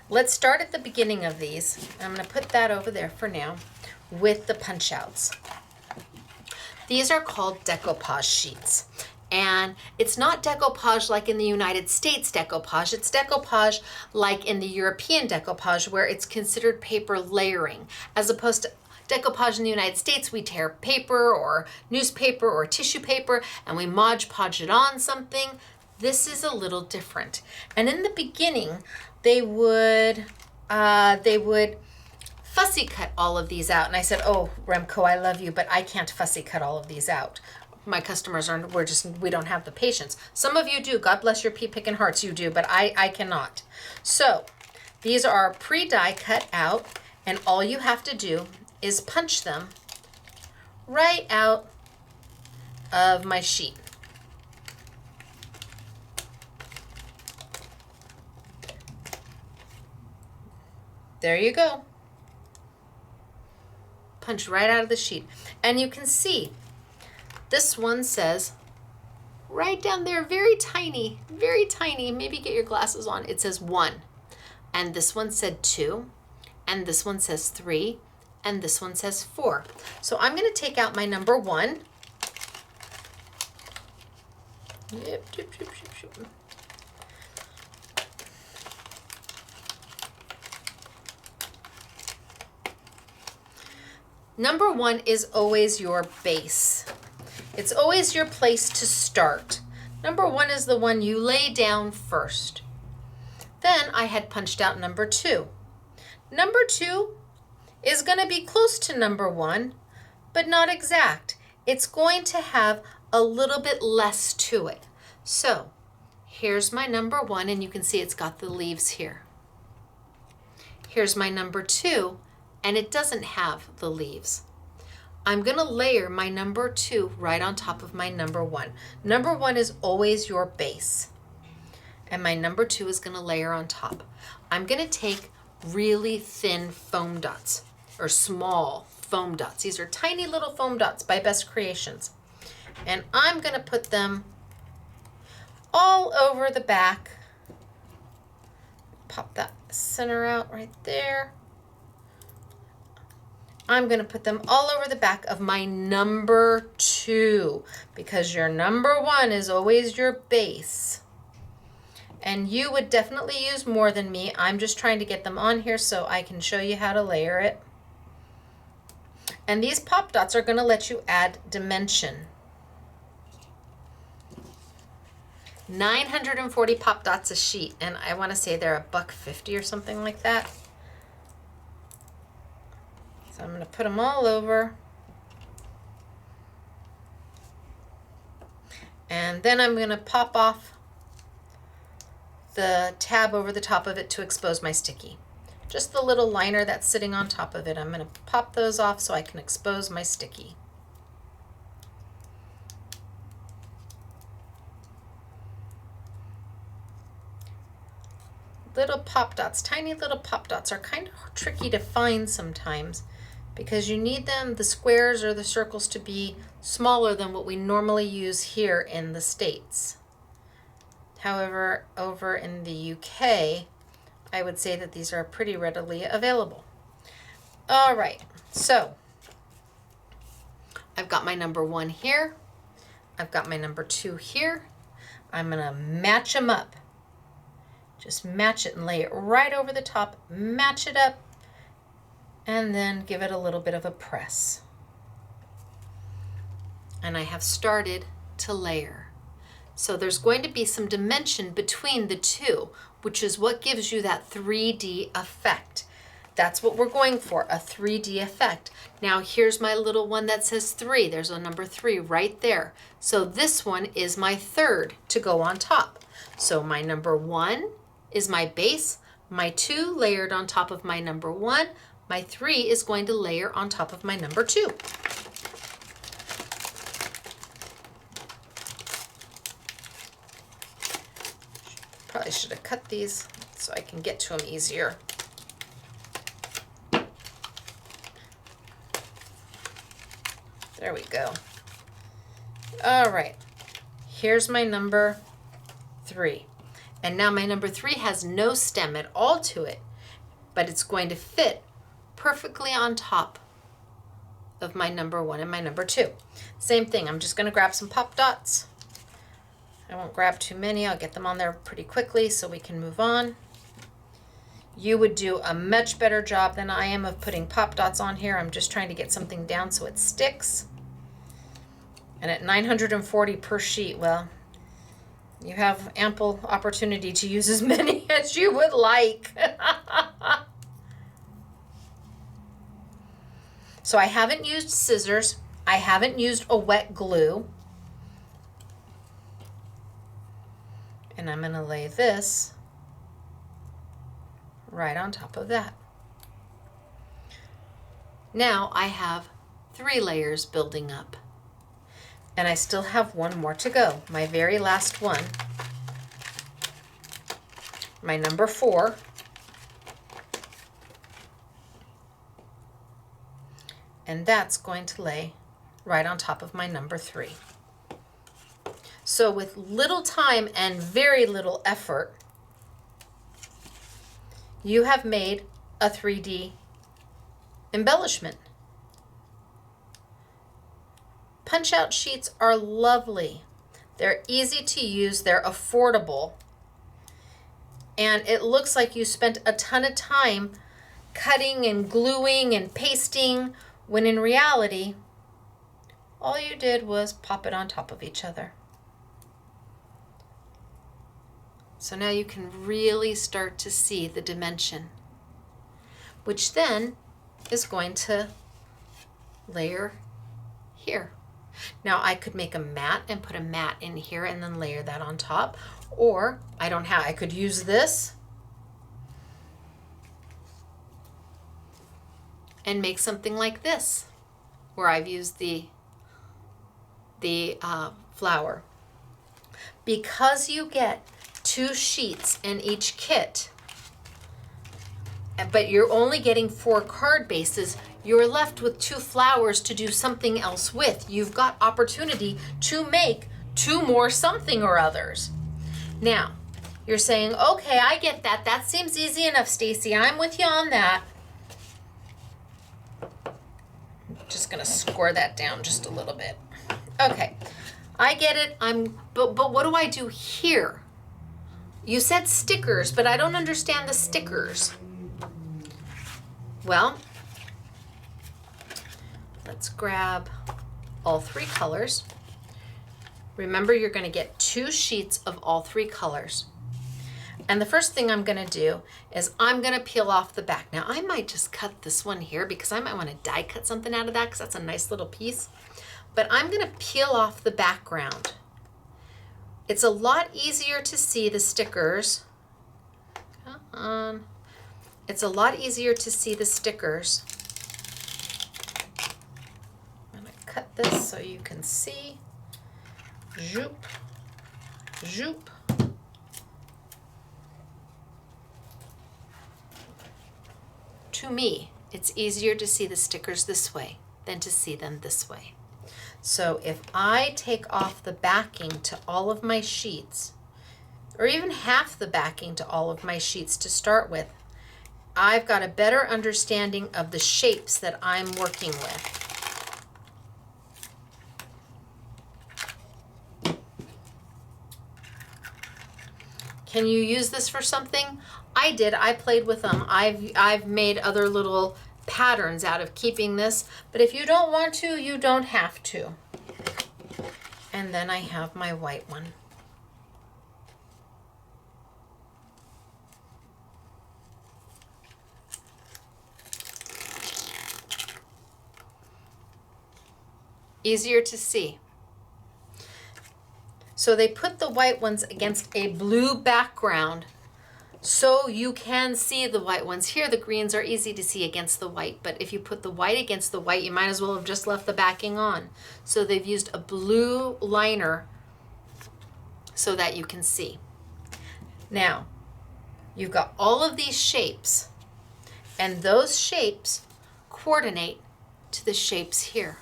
[SPEAKER 1] let's start at the beginning of these. I'm going to put that over there for now with the punch outs. These are called decoupage sheets. And it's not decoupage like in the United States decoupage. It's decoupage like in the European decoupage, where it's considered paper layering, as opposed to decoupage in the United States. We tear paper or newspaper or tissue paper and we Mod Podge it on something. This is a little different. And in the beginning, they would fussy cut all of these out. And I said, oh, Remco, I love you, but I can't fussy cut all of these out. My customers aren't, we don't have the patience. Some of you do. God bless your pea picking hearts, you do, but I cannot. So these are pre-die cut out, and all you have to do is punch them right out of my sheet. There you go. Punch right out of the sheet. And you can see this one says right down there, very tiny, maybe get your glasses on, it says 1. And this one said 2. And this one says 3. And this one says 4. So I'm going to take out my number 1. Yep. Number 1 is always your base. It's always your place to start. Number 1 is the one you lay down first. Then I had punched out number 2. Number 2 is going to be close to number 1, but not exact. It's going to have a little bit less to it. So here's my number 1, and you can see it's got the leaves here. Here's my number 2, and it doesn't have the leaves. I'm going to layer my number 2 right on top of my number 1. Number 1 is always your base, and my number 2 is going to layer on top. I'm going to take really thin foam dots, or small foam dots. These are tiny little foam dots by Best Creations. And I'm going to put them all over the back. Pop that center out right there. I'm going to put them all over the back of my number 2 because your number 1 is always your base. And you would definitely use more than me. I'm just trying to get them on here so I can show you how to layer it. And these pop dots are going to let you add dimension. 940 pop dots a sheet, and I want to say they're $1.50 or something like that. So I'm going to put them all over. And then I'm going to pop off the tab over the top of it to expose my sticky. Just the little liner that's sitting on top of it. I'm going to pop those off so I can expose my sticky. Little pop dots, tiny little pop dots are kind of tricky to find sometimes because you need them, the squares or the circles, to be smaller than what we normally use here in the States. However, over in the UK, I would say that these are pretty readily available. All right, so I've got my number 1 here. I've got my number 2 here. I'm gonna match them up. Just match it and lay it right over the top, match it up, and then give it a little bit of a press. And I have started to layer. So there's going to be some dimension between the two, which is what gives you that 3D effect. That's what we're going for, a 3D effect. Now here's my little one that says 3. There's a number 3 right there. So this one is my 3rd to go on top. So my number 1 is my base, my 2 layered on top of my number 1, my 3 is going to layer on top of my number 2. Probably should have cut these so I can get to them easier. There we go. All right, here's my number 3. And now my number 3 has no stem at all to it, but it's going to fit perfectly on top of my number 1 and my number 2. Same thing, I'm just going to grab some pop dots. I won't grab too many, I'll get them on there pretty quickly so we can move on. You would do a much better job than I am of putting pop dots on here. I'm just trying to get something down so it sticks. And at 940 per sheet, well, you have ample opportunity to use as many as you would like. So I haven't used scissors. I haven't used a wet glue. And I'm going to lay this right on top of that. Now I have 3 layers building up. And I still have 1 more to go. My very last one, my number 4. And that's going to lay right on top of my number 3. So with little time and very little effort, you have made a 3D embellishment. Punch-out sheets are lovely. They're easy to use, they're affordable, and it looks like you spent a ton of time cutting and gluing and pasting, when in reality, all you did was pop it on top of each other. So now you can really start to see the dimension, which then is going to layer here. Now I could make a mat and put a mat in here and then layer that on top, or I could use this and make something like this, where I've used the flower. Because you get 2 sheets in each kit, but you're only getting 4 card bases, you're left with 2 flowers to do something else with. You've got opportunity to make 2 more something or others. Now, you're saying, okay, I get that. That seems easy enough, Stacy. I'm with you on that. just gonna score that down just a little bit. Okay, I get it. But what do I do here? You said stickers, but I don't understand the stickers. Well, let's grab all 3 colors. Remember, you're going to get 2 sheets of all 3 colors. And the first thing I'm going to do is I'm going to peel off the back. Now, I might just cut this one here because I might want to die cut something out of that because that's a nice little piece. But I'm going to peel off the background. It's a lot easier to see the stickers. Come on. It's a lot easier to see the stickers. I'm going to cut this so you can see. Zoop, zoop. To me, it's easier to see the stickers this way than to see them this way. So if I take off the backing to all of my sheets, or even half the backing to all of my sheets to start with, I've got a better understanding of the shapes that I'm working with. Can you use this for something? I did. I played with them. I've made other little patterns out of keeping this, but if you don't want to, you don't have to. And then I have my white one. Easier to see. So they put the white ones against a blue background so you can see the white ones. Here the greens are easy to see against the white, but if you put the white against the white, you might as well have just left the backing on. So they've used a blue liner so that you can see. Now, you've got all of these shapes, and those shapes coordinate to the shapes here.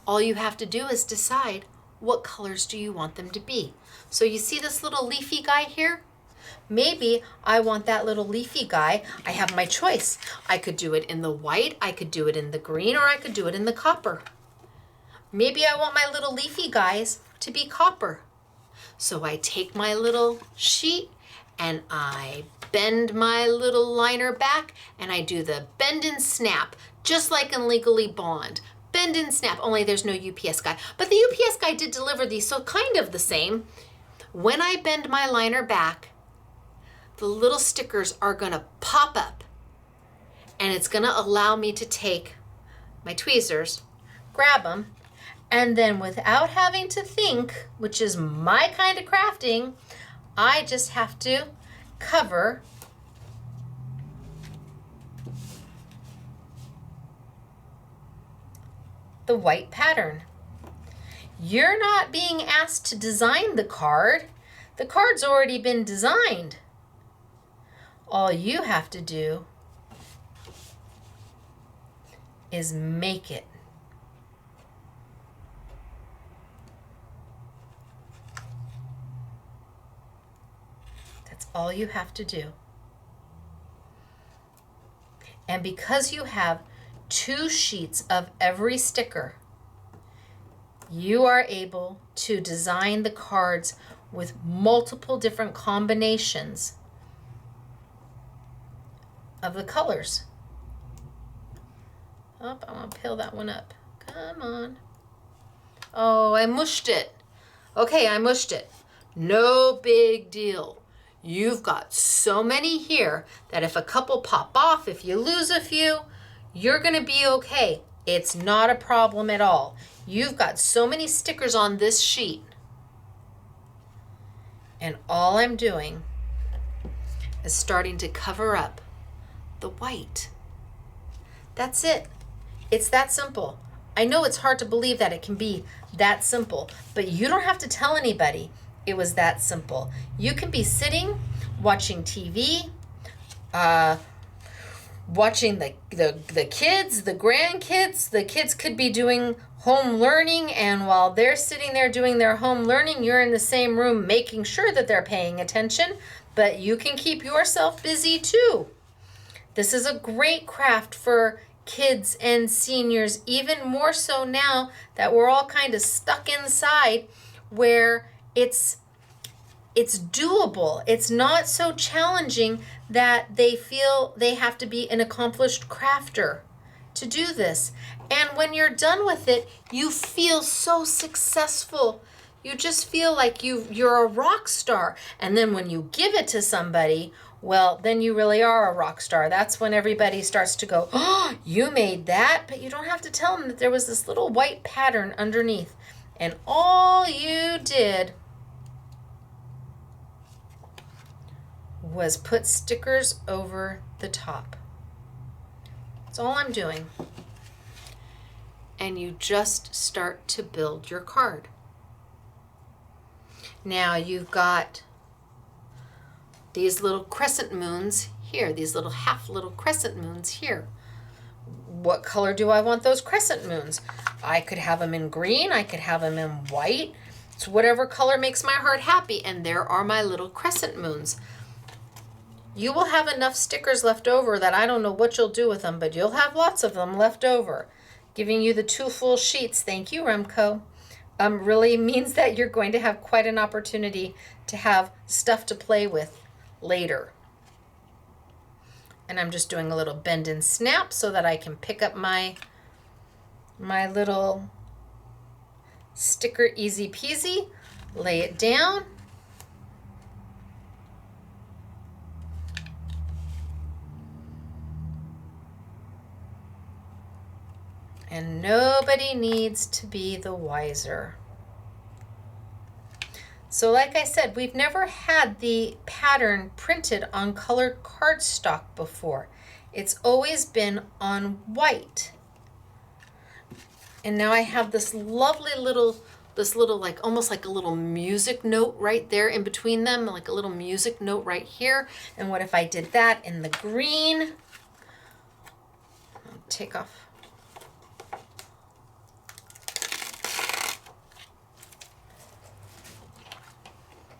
[SPEAKER 1] All you have to do is decide what colors do you want them to be. So you see this little leafy guy here? Maybe I want that little leafy guy. I have my choice. I could do it in the white, I could do it in the green, or I could do it in the copper. Maybe I want my little leafy guys to be copper. So I take my little sheet and I bend my little liner back and I do the bend and snap, just like in Legally Blonde. Bend and snap, only there's no UPS guy. But the UPS guy did deliver these, so kind of the same. When I bend my liner back, the little stickers are gonna pop up, and it's gonna allow me to take my tweezers, grab them, and then without having to think, which is my kind of crafting, I just have to cover the white pattern. You're not being asked to design the card. The card's already been designed. All you have to do is make it. That's all you have to do. And because you have 2 sheets of every sticker, you are able to design the cards with multiple different combinations of the colors. Oh, I want to peel that one up. Come on. Oh, I mushed it. Okay, I mushed it. No big deal. You've got so many here that if a couple pop off, if you lose a few, you're going to be okay. It's not a problem at all. You've got so many stickers on this sheet. And all I'm doing is starting to cover up the white. That's it. It's that simple. I know it's hard to believe that it can be that simple, but you don't have to tell anybody it was that simple. You can be sitting, watching TV, watching the kids, the grandkids. The kids could be doing home learning, and while they're sitting there doing their home learning, you're in the same room making sure that they're paying attention, but you can keep yourself busy too. This is a great craft for kids and seniors, even more so now that we're all kind of stuck inside, where it's doable. It's not so challenging that they feel they have to be an accomplished crafter to do this. And when you're done with it, you feel so successful. You just feel like you're a rock star. And then when you give it to somebody, well, then you really are a rock star. That's when everybody starts to go, oh, you made that? But you don't have to tell them that there was this little white pattern underneath. And all you did was put stickers over the top. That's all I'm doing. And you just start to build your card. Now you've got these little crescent moons here, these little crescent moons here. What color do I want those crescent moons? I could have them in green, I could have them in white. It's whatever color makes my heart happy. And there are my little crescent moons. You will have enough stickers left over that I don't know what you'll do with them, but you'll have lots of them left over. Giving you the 2 full sheets, thank you, Remco, really means that you're going to have quite an opportunity to have stuff to play with later. And I'm just doing a little bend and snap so that I can pick up my little sticker easy peasy, lay it down. And nobody needs to be the wiser. So like I said, we've never had the pattern printed on colored cardstock before. It's always been on white. And now I have this lovely little like almost like a little music note right there in between them, like a little music note right here. And what if I did that in the green? I'll take off.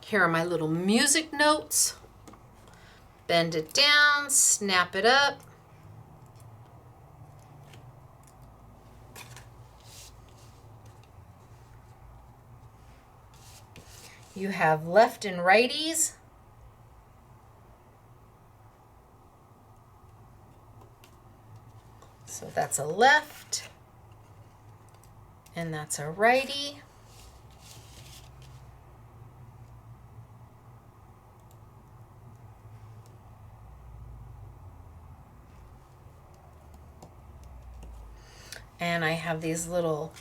[SPEAKER 1] Here are my little music notes. Bend it down, snap it up. You have left and righties. So that's a left and that's a righty. And I have these little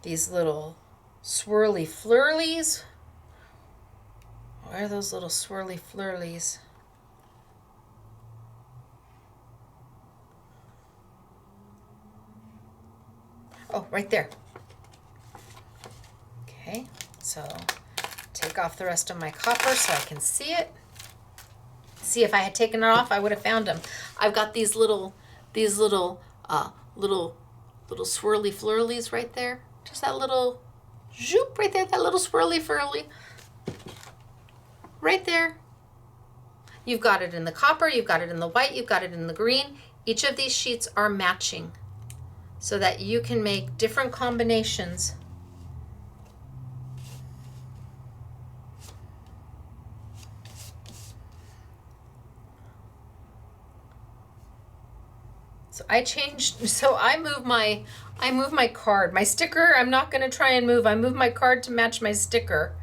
[SPEAKER 1] swirly flurlies. Where are those little swirly flurlies? Oh, right there. Okay, so take off the rest of my copper so I can see it. See, if I had taken it off, I would have found them. I've got these little swirly flurlies right there. Just that little zoop right there, that little swirly flurly. Right there. You've got it in the copper, you've got it in the white, you've got it in the green. Each of these sheets are matching so that you can make different combinations. So I move my card. My sticker, I'm not gonna try and move. I move my card to match my sticker.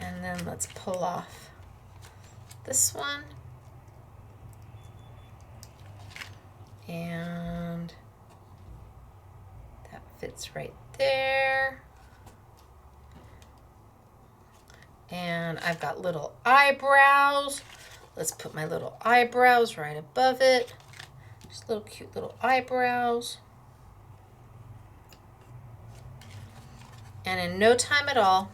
[SPEAKER 1] And then let's pull off this one. And that fits right there. And I've got little eyebrows. Let's put my little eyebrows right above it. Just little cute little eyebrows. And in no time at all,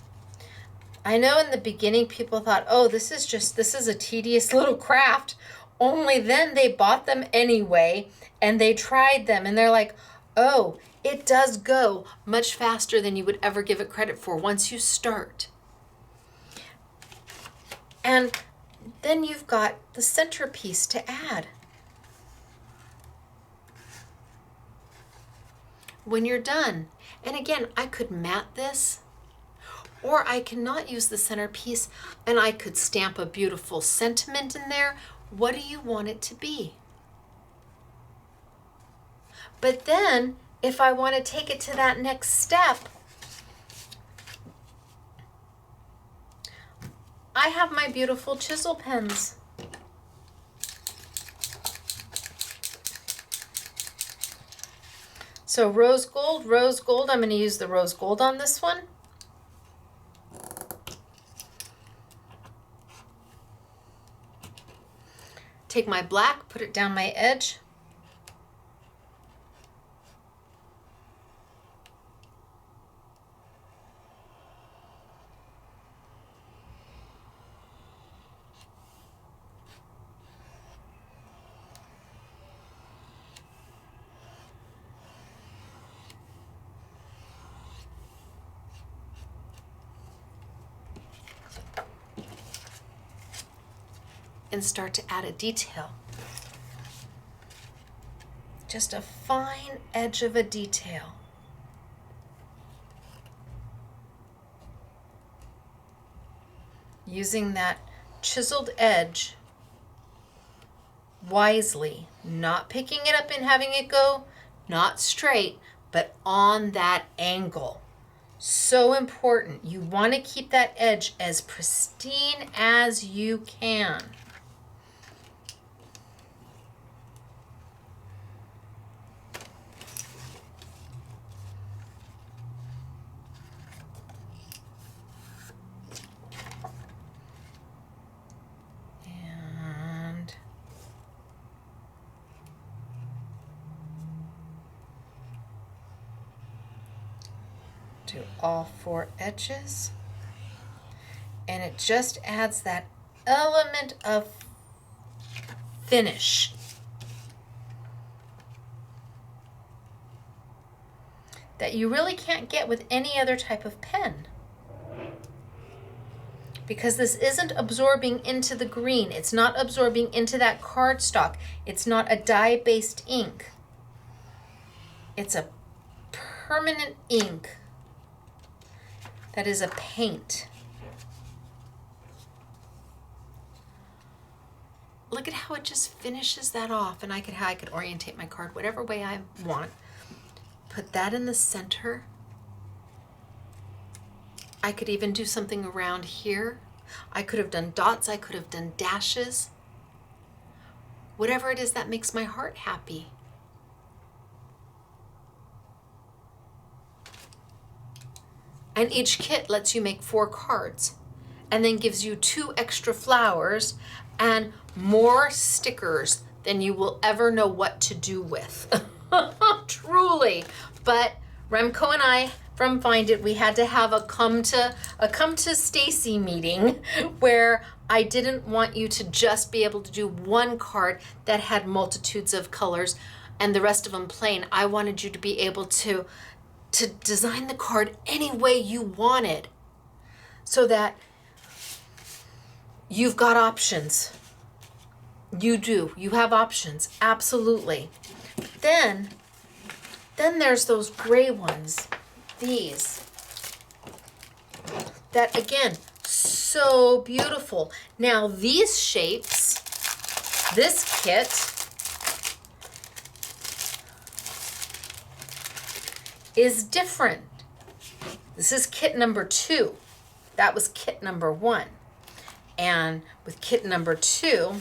[SPEAKER 1] I know in the beginning people thought, oh, this is a tedious little craft. Only then they bought them anyway and they tried them and they're like, oh, it does go much faster than you would ever give it credit for once you start. And then you've got the centerpiece to add. when you're done. And again, I could mat this, or I cannot use the centerpiece and I could stamp a beautiful sentiment in there. What do you want it to be? But then if I want to take it to that next step, I have my beautiful chisel pens. So rose gold, I'm going to use the rose gold on this one. Take my black, put it down my edge. And start to add a detail. Just a fine edge of a detail. Using that chiseled edge wisely, not picking it up and having it go not straight, but on that angle. So important. You want to keep that edge as pristine as you can. Do all 4 edges, and it just adds that element of finish. That you really can't get with any other type of pen. Because this isn't absorbing into the green. It's not absorbing into that cardstock. It's not a dye-based ink. It's a permanent ink that is a paint. Look at how it just finishes that off, and I could orientate my card whatever way I want. Put that in the center. I could even do something around here. I could have done dots, I could have done dashes. Whatever it is that makes my heart happy. And each kit lets you make 4 cards and then gives you 2 extra flowers and more stickers than you will ever know what to do with. Truly. But Remco and I from Find It, we had to have a come to Stacy meeting where I didn't want you to just be able to do one card that had multitudes of colors and the rest of them plain. I wanted you to be able to design the card any way you wanted so that you've got options. You do. You have options. Absolutely. Then there's those gray ones. These. That, again, so beautiful. Now, these shapes, this kit, is different. This is kit number 2. That was kit number 1. And with kit number 2,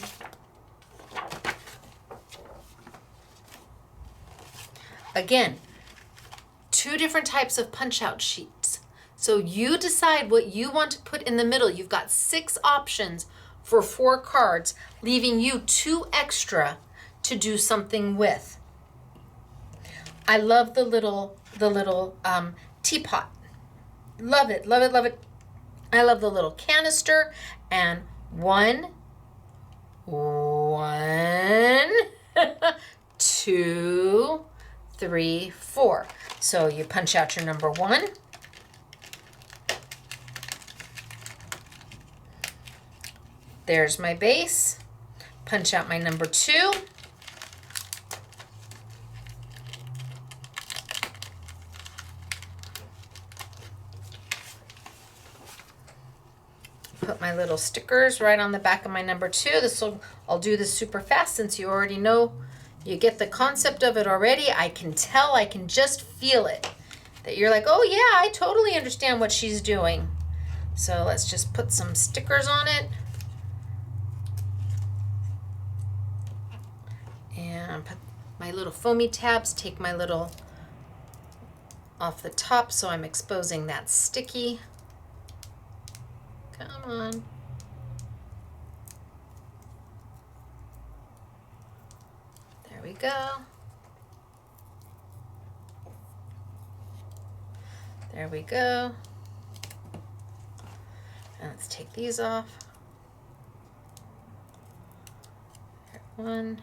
[SPEAKER 1] again, 2 different types of punch-out sheets. So you decide what you want to put in the middle. You've got 6 options for 4 cards, leaving you 2 extra to do something with. I love the little teapot. Love it, love it, love it. I love the little canister. And 1, 2, 3, 4. So you punch out your number 1. There's my base. Punch out my number 2. put my little stickers right on the back of my number 2. I'll do this super fast since you already know, you get the concept of it already. I can tell, I can just feel it. That you're like, oh yeah, I totally understand what she's doing. So let's just put some stickers on it. And put my little foamy tabs, take my little off the top so I'm exposing that sticky. Come on. There we go. There we go. And let's take these off. One.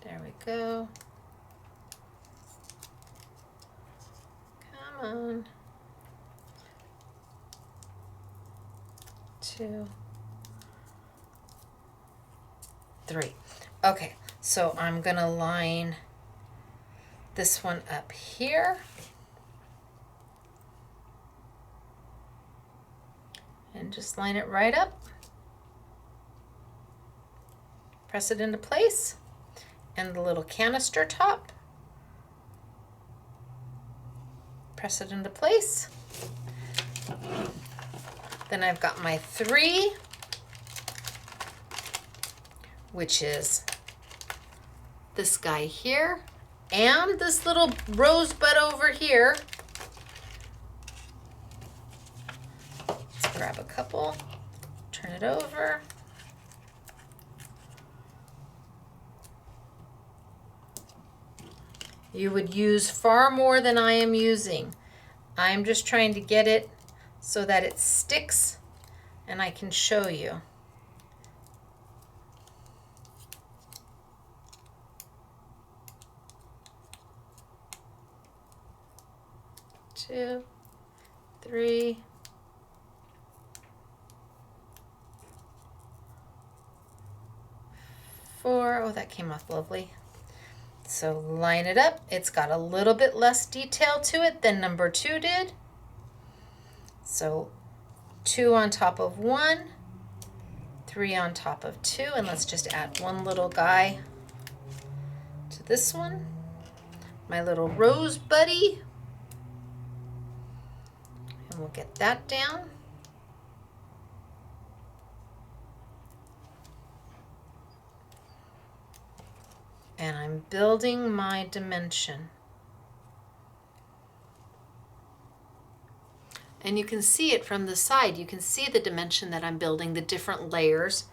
[SPEAKER 1] There we go. Come on. 2, 3. Okay, so I'm gonna line this one up here. And just line it right up. Press it into place. And the little canister top. Press it into place. Then I've got my 3, which is this guy here and this little rosebud over here. Let's grab a couple, turn it over. You would use far more than I am using. I'm just trying to get it so that it sticks and I can show you. Two, 3. 4. Oh, that came off lovely. So line it up. It's got a little bit less detail to it than number 2 did. So 2 on top of 1, 3 on top of 2, and let's just add one little guy to this one. My little rose buddy. And we'll get that down. And I'm building my dimension. And you can see it from the side. You can see the dimension that I'm building, the different layers.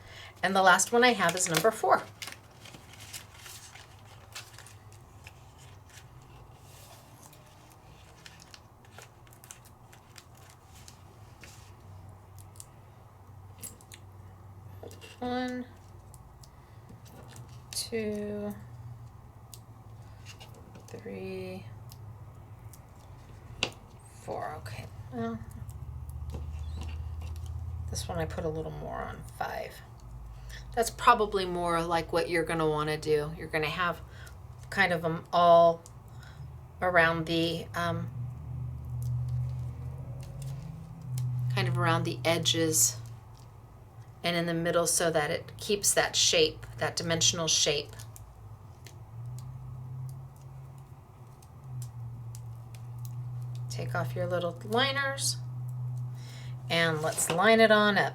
[SPEAKER 1] And the last one I have is number 4. One, 2, 3, 4. Okay. Well, this one I put a little more on 5. That's probably more like what you're going to want to do. You're going to have kind of them all around the edges and in the middle so that it keeps that shape, that dimensional shape. Take off your little liners and let's line it on up.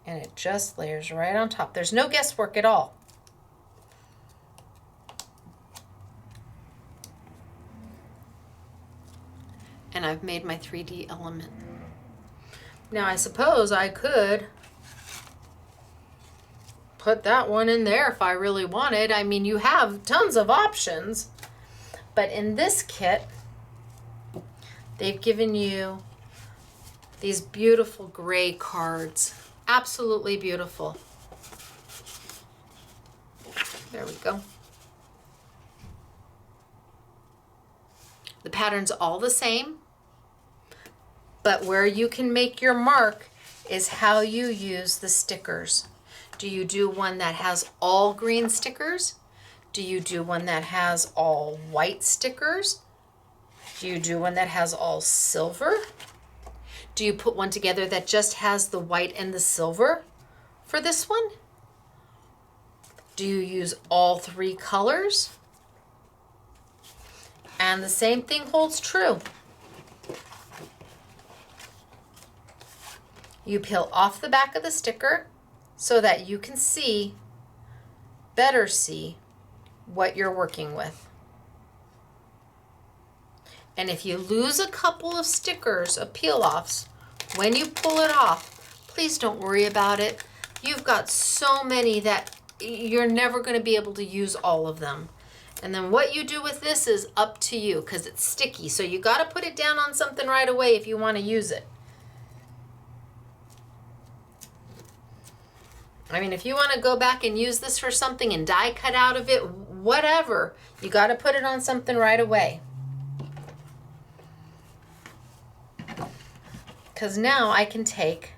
[SPEAKER 1] And it just layers right on top. There's no guesswork at all. And I've made my 3D element. Now I suppose I could put that one in there if I really wanted. I mean, you have tons of options, but in this kit, they've given you these beautiful gray cards. Absolutely beautiful. There we go. The pattern's all the same, but where you can make your mark is how you use the stickers. Do you do one that has all green stickers? Do you do one that has all white stickers? Do you do one that has all silver? Do you put one together that just has the white and the silver for this one? Do you use all three colors? And the same thing holds true. You peel off the back of the sticker so that you can see, better see, what you're working with. And if you lose a couple of stickers, of peel-offs, when you pull it off, please don't worry about it. You've got so many that you're never going to be able to use all of them. And then what you do with this is up to you because it's sticky. So you got to put it down on something right away if you want to use it. I mean, if you want to go back and use this for something and die cut out of it, whatever, you got to put it on something right away. Because now I can take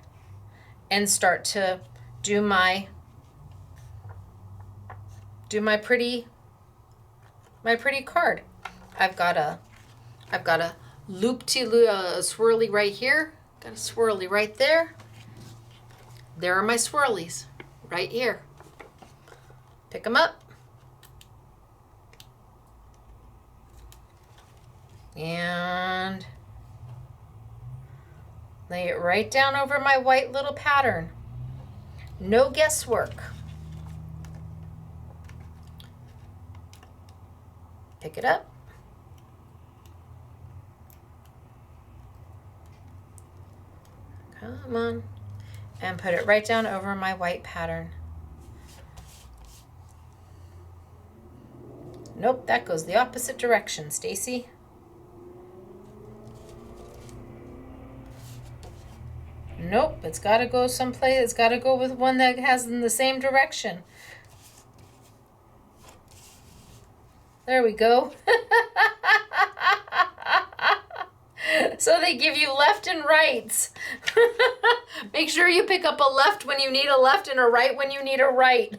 [SPEAKER 1] and start to do my pretty card. I've got a swirly right here. Got a swirly right there. There are my swirlies right here. Pick them up. And lay it right down over my white little pattern. No guesswork. Pick it up. Come on. And put it right down over my white pattern. Nope, that goes the opposite direction, Stacy. Nope, it's got to go someplace. It's got to go with one that has in the same direction. There we go. So they give you left and rights. Make sure you pick up a left when you need a left and a right when you need a right.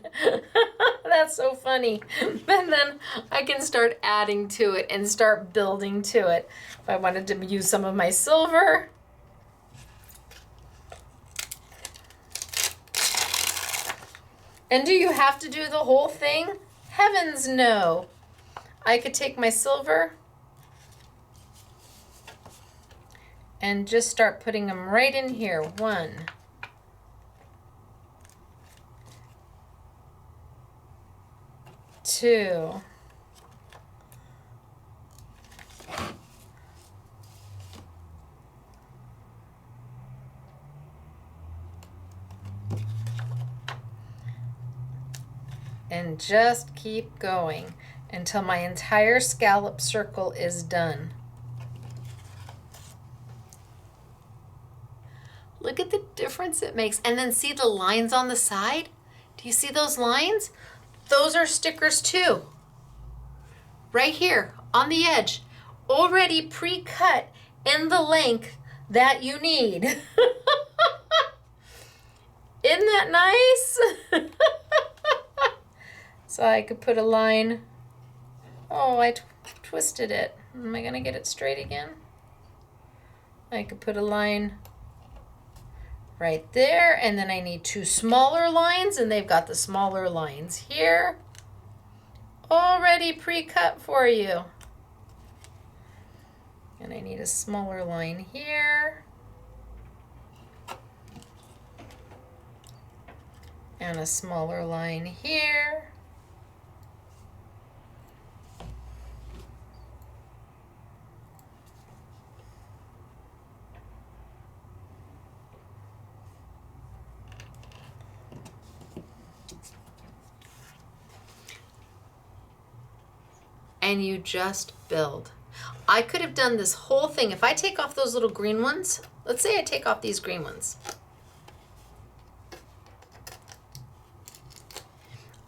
[SPEAKER 1] That's so funny. And then I can start adding to it and start building to it. If I wanted to use some of my silver. And do you have to do the whole thing? Heavens no. I could take my silver and just start putting them right in here. 1, 2, and just keep going until my entire scallop circle is done. Look at the difference it makes. And then see the lines on the side? Do you see those lines? Those are stickers too. Right here on the edge, already pre-cut in the length that you need. Isn't that nice? So I could put a line. Oh, I twisted it. Am I gonna get it straight again? I could put a line right there, and then I need 2 smaller lines, and they've got the smaller lines here already pre-cut for you. And I need a smaller line here. And a smaller line here. And you just build. I could have done this whole thing. If I take off those little green ones, let's say I take off these green ones.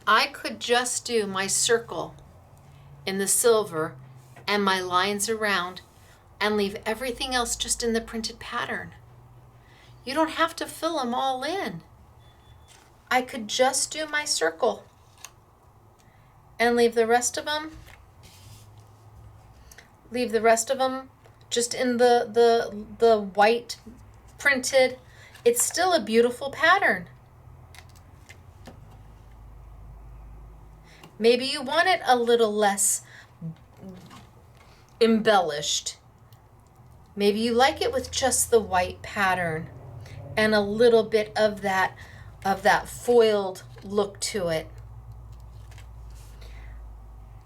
[SPEAKER 1] I could just do my circle in the silver and my lines around and leave everything else just in the printed pattern. You don't have to fill them all in. I could just do my circle and leave the rest of them just in the white printed. It's still a beautiful pattern. Maybe you want it a little less embellished. Maybe you like it with just the white pattern and a little bit of that foiled look to it.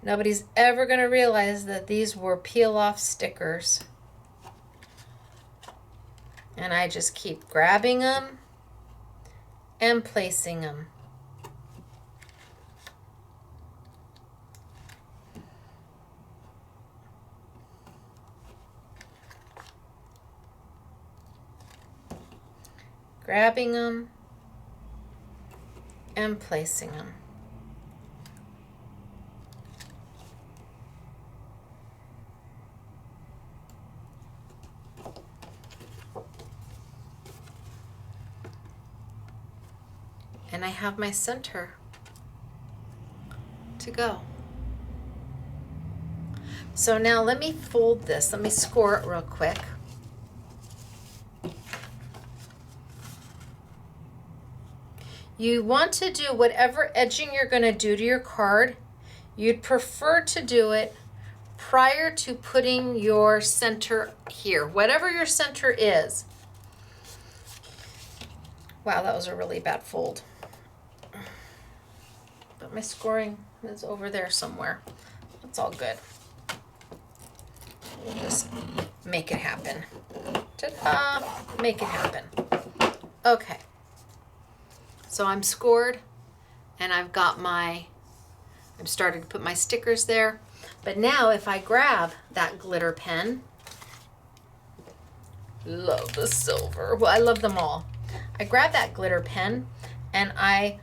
[SPEAKER 1] Nobody's ever going to realize that these were peel-off stickers. And I just keep grabbing them and placing them. Grabbing them and placing them. And I have my center to go. So now let me fold this. Let me score it real quick. You want to do whatever edging you're going to do to your card. You'd prefer to do it prior to putting your center here, whatever your center is. Wow, that was a really bad fold. But my scoring is over there somewhere. It's all good. We'll just make it happen. Ta-da! Make it happen. Okay. So I'm scored, and I've started to put my stickers there. But now if I grab that glitter pen, love the silver. Well, I love them all. I grab that glitter pen and I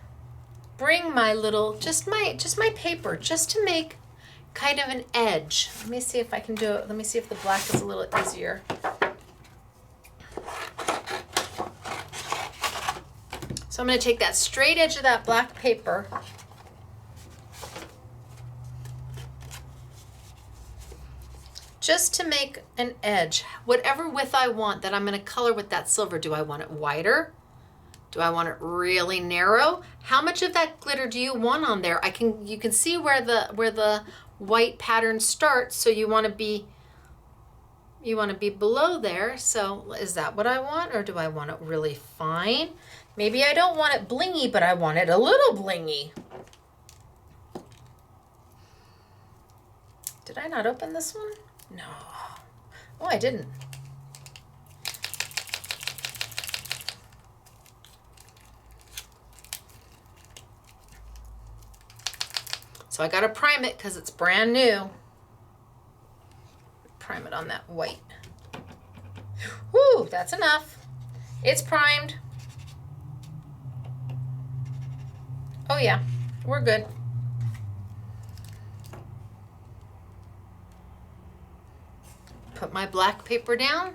[SPEAKER 1] bring my little, just my paper, just to make kind of an edge. Let me see if I can do it. Let me see if the black is a little easier. So I'm going to take that straight edge of that black paper just to make an edge, whatever width I want that I'm going to color with that silver. Do I want it wider? Do I want it really narrow? How much of that glitter do you want on there? You can see where the white pattern starts, so you want to be below there. So is that what I want, or do I want it really fine? Maybe I don't want it blingy, but I want it a little blingy. Did I not open this one? No. Oh, I didn't. So I got to prime it because it's brand new. Prime it on that white. Woo, that's enough. It's primed. Oh yeah, we're good. Put my black paper down.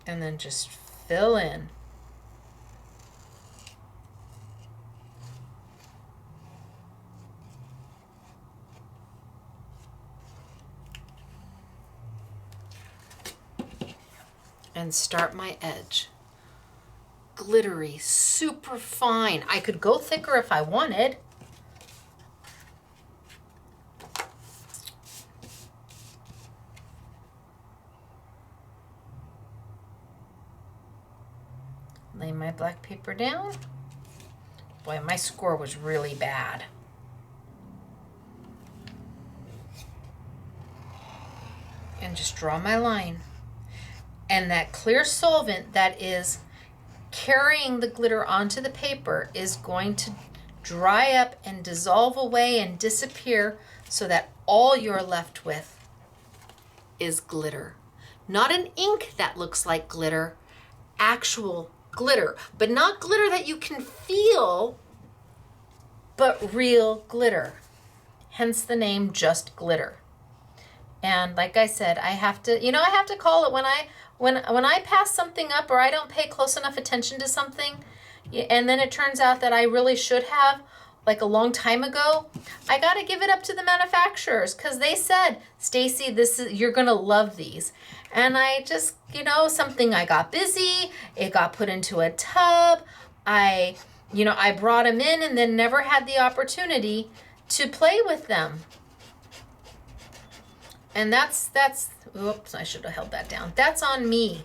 [SPEAKER 1] And then just fill in. And start my edge. Glittery, super fine. I could go thicker if I wanted. Lay my black paper down. Boy, my score was really bad. And just draw my line. And that clear solvent that is carrying the glitter onto the paper is going to dry up and dissolve away and disappear, so that all you're left with is glitter. Not an ink that looks like glitter, actual glitter, but not glitter that you can feel, but real glitter. Hence the name Just Glitter. And like I said, I have to, I have to call it when I pass something up or I don't pay close enough attention to something, and then it turns out that I really should have, like a long time ago, I got to give it up to the manufacturers because they said, Stacy, you're going to love these. And I just, something, I got busy, it got put into a tub. I brought them in and then never had the opportunity to play with them. And that's, oops, I should have held that down. That's on me.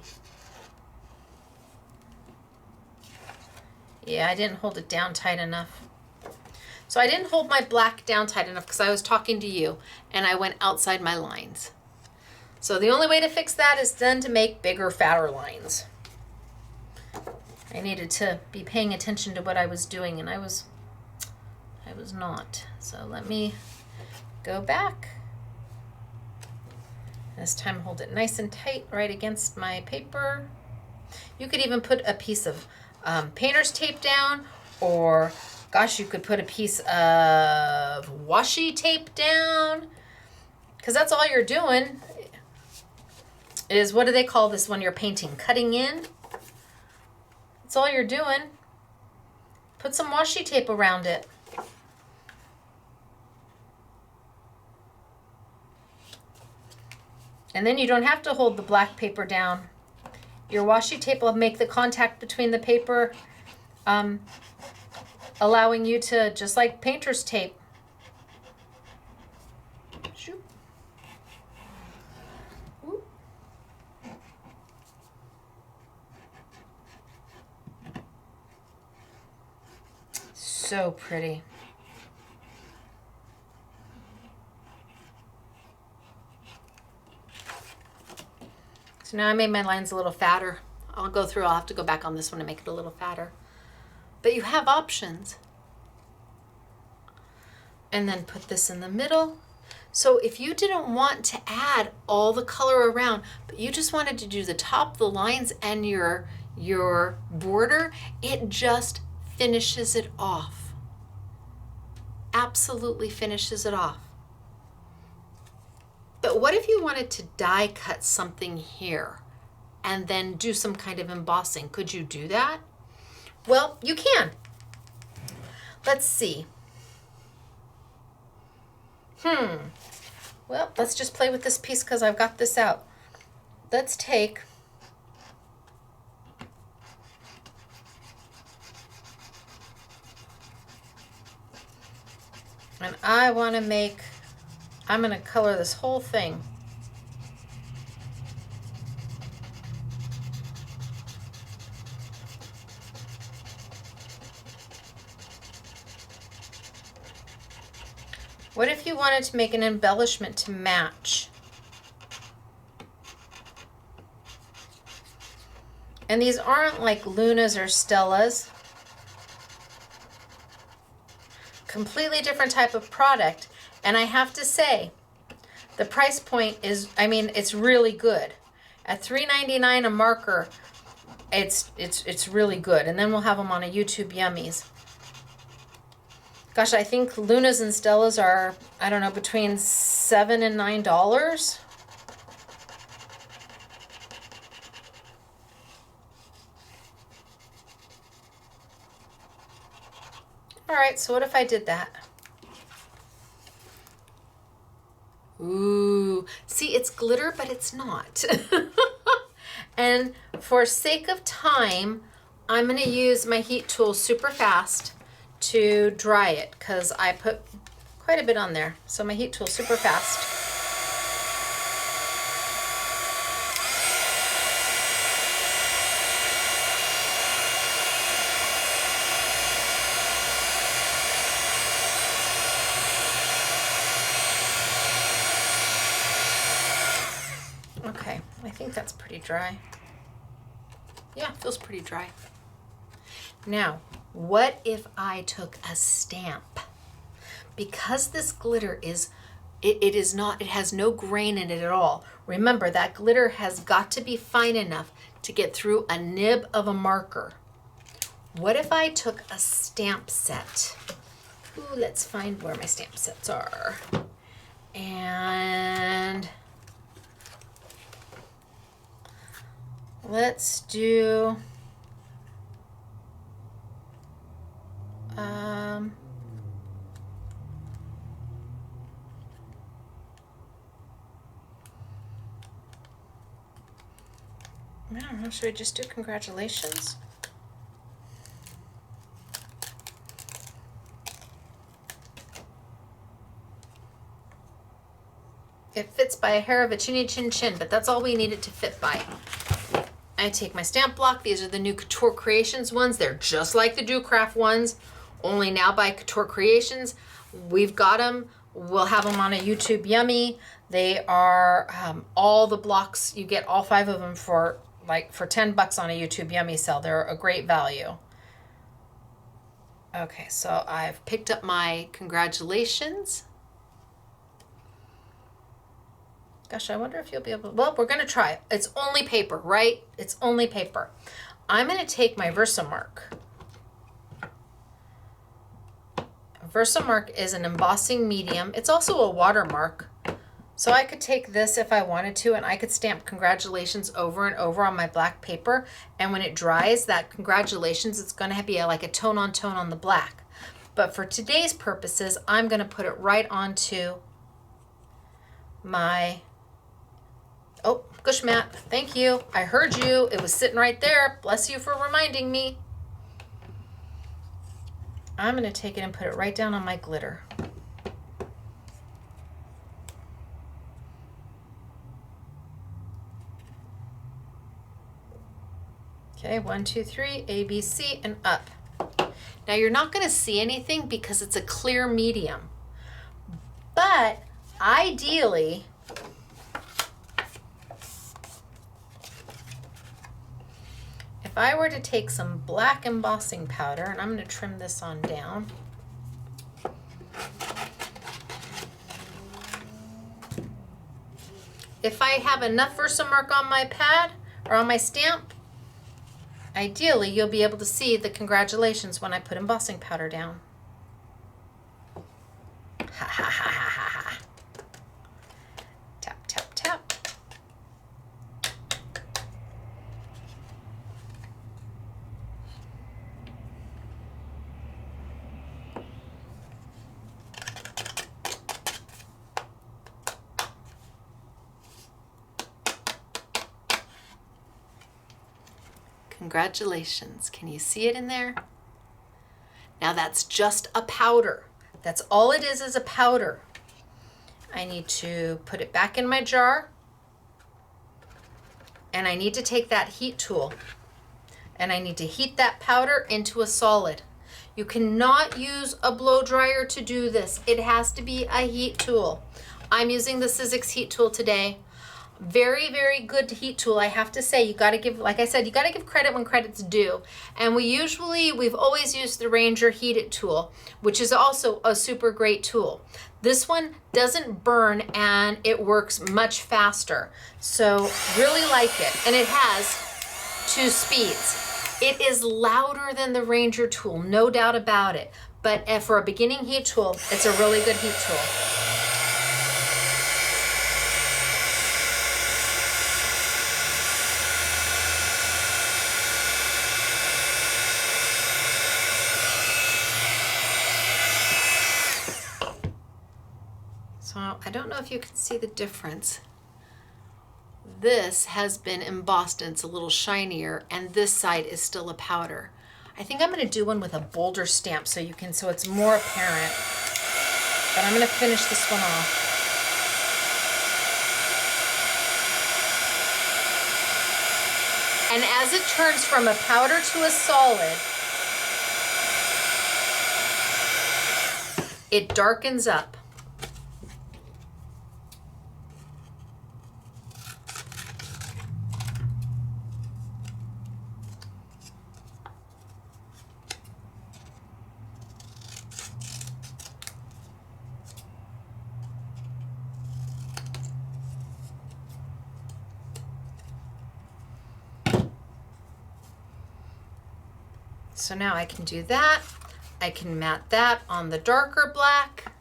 [SPEAKER 1] Yeah, I didn't hold it down tight enough. So I didn't hold my black down tight enough because I was talking to you and I went outside my lines. So the only way to fix that is then to make bigger, fatter lines. I needed to be paying attention to what I was doing, and I was not. So let me go back. This time hold it nice and tight right against my paper. You could even put a piece of painter's tape down, or gosh, you could put a piece of washi tape down, because that's all you're doing is, what do they call this when you're painting? Cutting in. That's all you're doing. Put some washi tape around it. And then you don't have to hold the black paper down. Your washi tape will make the contact between the paper, allowing you to, just like painter's tape. Shoop. Ooh. So pretty. So now I made my lines a little fatter. I'll have to go back on this one and make it a little fatter. But you have options. And then put this in the middle. So if you didn't want to add all the color around, but you just wanted to do the top, the lines, and your border, it just finishes it off. Absolutely finishes it off. But what if you wanted to die cut something here and then do some kind of embossing? Could you do that? Well, you can. Let's see. Well, let's just play with this piece because I've got this out. Let's take and I'm going to color this whole thing. What if you wanted to make an embellishment to match? And these aren't like Luna's or Stella's. Completely different type of product. And I have to say, the price point is, it's really good. At $3.99 a marker, it's really good. And then we'll have them on a YouTube Yummies. Gosh, I think Luna's and Stella's are, I don't know, between $7 and $9. All right, so what if I did that? Ooh, see, it's glitter, but it's not. And for sake of time, I'm going to use my heat tool super fast to dry it because I put quite a bit on there. So my heat tool super fast. Okay, I think that's pretty dry. Yeah, it feels pretty dry. Now, what if I took a stamp? Because this glitter is, it has no grain in it at all. Remember, that glitter has got to be fine enough to get through a nib of a marker. What if I took a stamp set? Ooh, let's find where my stamp sets are. And Let's do I don't know, should we just do congratulations? It fits by a hair of a chinny chin chin, but that's all we need it to fit by. I take my stamp block. These are the new Couture Creations ones. They're just like the Do Craft ones, only now by Couture Creations. We've got them. We'll have them on a YouTube Yummy. They are all the blocks. You get all 5 of them for for $10 on a YouTube Yummy sale. They're a great value. Okay, so I've picked up my congratulations. Gosh, I wonder if you'll be able to, well, we're going to try it. It's only paper, right? It's only paper. I'm going to take my Versamark. Versamark is an embossing medium. It's also a watermark. So I could take this if I wanted to, and I could stamp congratulations over and over on my black paper. And when it dries, that congratulations, it's going to be like a tone on the black. But for today's purposes, I'm going to put it right onto my, oh, gosh, Matt, thank you. I heard you. It was sitting right there. Bless you for reminding me. I'm going to take it and put it right down on my glitter. Okay, 1, 2, 3, A, B, C, and up. Now you're not going to see anything because it's a clear medium. But ideally, if I were to take some black embossing powder, and I'm going to trim this on down. If I have enough Versamark on my pad or on my stamp, ideally you'll be able to see the congratulations when I put embossing powder down. Ha ha ha ha ha ha. Tap, tap, tap. Congratulations. Can you see it in there? Now that's just a powder. That's all it is a powder. I need to put it back in my jar, and I need to take that heat tool and I need to heat that powder into a solid. You cannot use a blow dryer to do this. It has to be a heat tool. I'm using the Sizzix heat tool today. Very, very good heat tool. I have to say, you got to give, like I said, you got to give credit when credit's due. And we've always used the Ranger heated tool, which is also a super great tool. This one doesn't burn and it works much faster. So really like it. And it has 2 speeds. It is louder than the Ranger tool, no doubt about it. But for a beginning heat tool, it's a really good heat tool. So I don't know if you can see the difference. This has been embossed and it's a little shinier, and this side is still a powder. I think I'm going to do one with a bolder stamp so it's more apparent. But I'm going to finish this one off. And as it turns from a powder to a solid, it darkens up. So now I can do that. I can mat that on the darker black.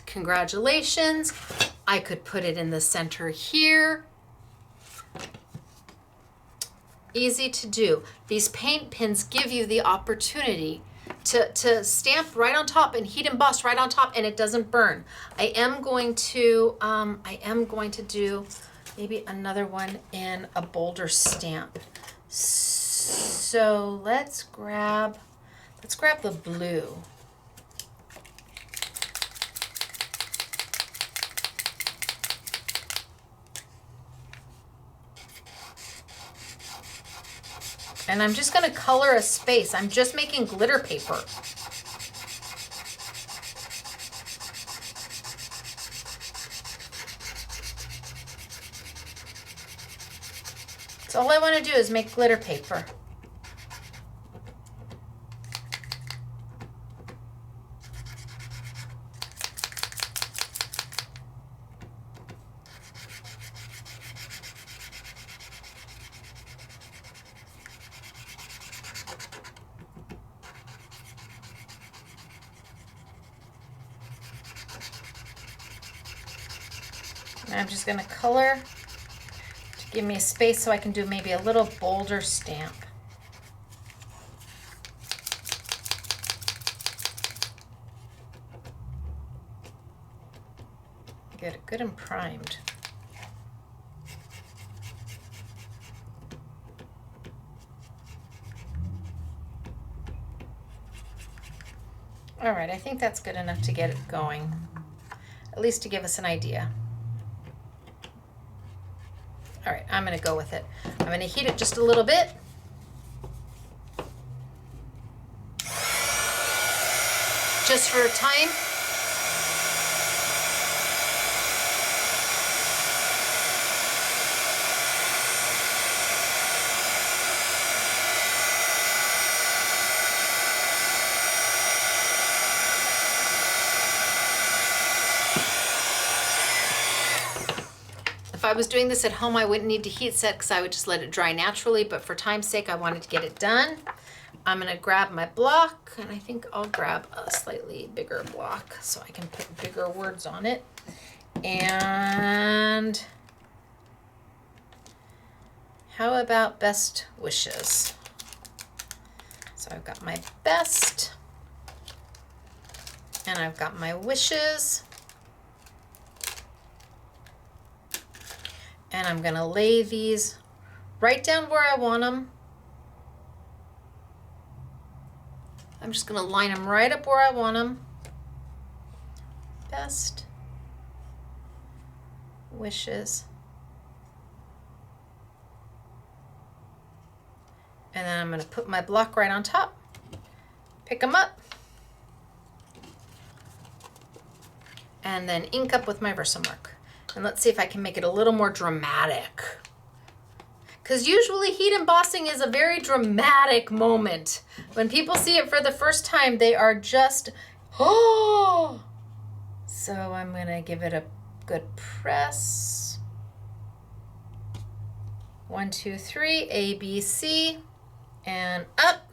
[SPEAKER 1] Congratulations. I could put it in the center here. Easy to do. These paint pins give you the opportunity to stamp right on top and heat emboss right on top, and it doesn't burn. I am going to do maybe another one in a bolder stamp. So let's grab the blue. And I'm just going to color a space. I'm just making glitter paper. So all I want to do is make glitter paper. And I'm just going to color to give me a space so I can do maybe a little bolder stamp. Get it good and primed. All right, I think that's good enough to get it going, at least to give us an idea. All right, I'm going to go with it. I'm going to heat it just a little bit. Just for time. If I was doing this at home, I wouldn't need to heat set because I would just let it dry naturally, but for time's sake, I wanted to get it done. I'm gonna grab my block, and I think I'll grab a slightly bigger block so I can put bigger words on it. And how about best wishes? So I've got my best, and I've got my wishes. And I'm gonna lay these right down where I want them. I'm just gonna line them right up where I want them. Best wishes. And then I'm gonna put my block right on top. Pick them up. And then ink up with my Versamark. And let's see if I can make it a little more dramatic. Because usually heat embossing is a very dramatic moment. When people see it for the first time, they are just, oh! So I'm gonna give it a good press. 1, 2, 3, A, B, C, and up.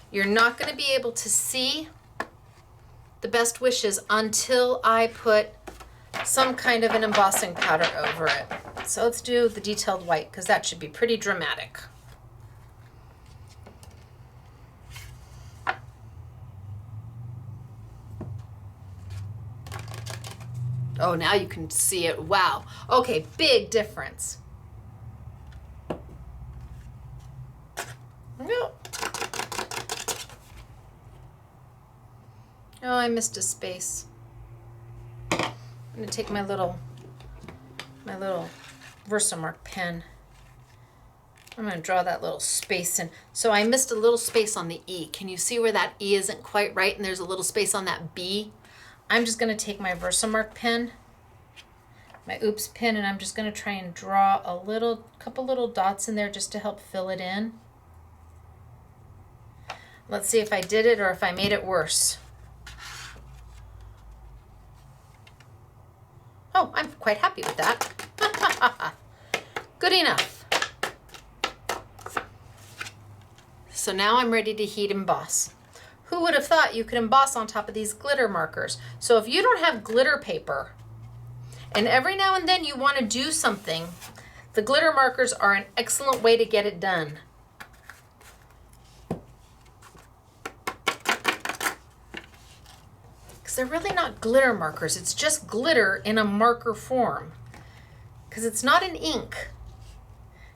[SPEAKER 1] You're not gonna be able to see the best wishes until I put some kind of an embossing powder over it. So let's do the detailed white because that should be pretty dramatic. Oh, now you can see it. Wow. Okay, big difference. No. Oh, I missed a space. I'm gonna take my little Versamark pen. I'm gonna draw that little space in. So I missed a little space on the E. Can you see where that E isn't quite right and there's a little space on that B? I'm just gonna take my Versamark pen, my Oops pen, and I'm just gonna try and draw a couple little dots in there just to help fill it in. Let's see if I did it or if I made it worse. Oh, I'm quite happy with that. Good enough. So now I'm ready to heat emboss. Who would have thought you could emboss on top of these glitter markers? So if you don't have glitter paper, and every now and then you want to do something The glitter markers are an excellent way to get it done. Because they're really not glitter markers. It's just glitter in a marker form. Because it's not an ink.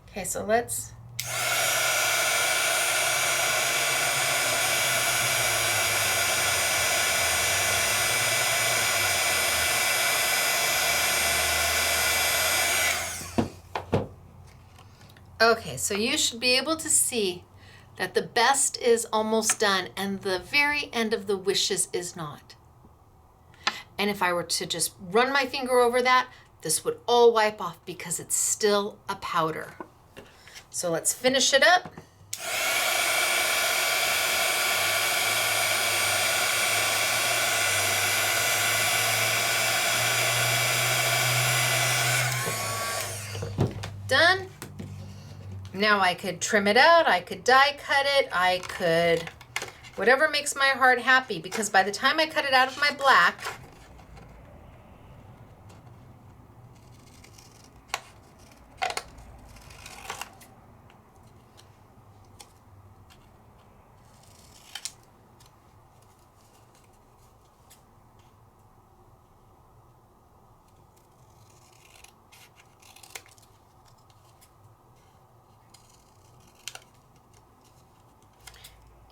[SPEAKER 1] Okay, so let's... Okay, so you should be able to see that the best is almost done and the very end of the wishes is not. And if I were to just run my finger over that, this would all wipe off because it's still a powder. So let's finish it up. Done. Now I could trim it out, I could die cut it, I could, whatever makes my heart happy, because by the time I cut it out of my black,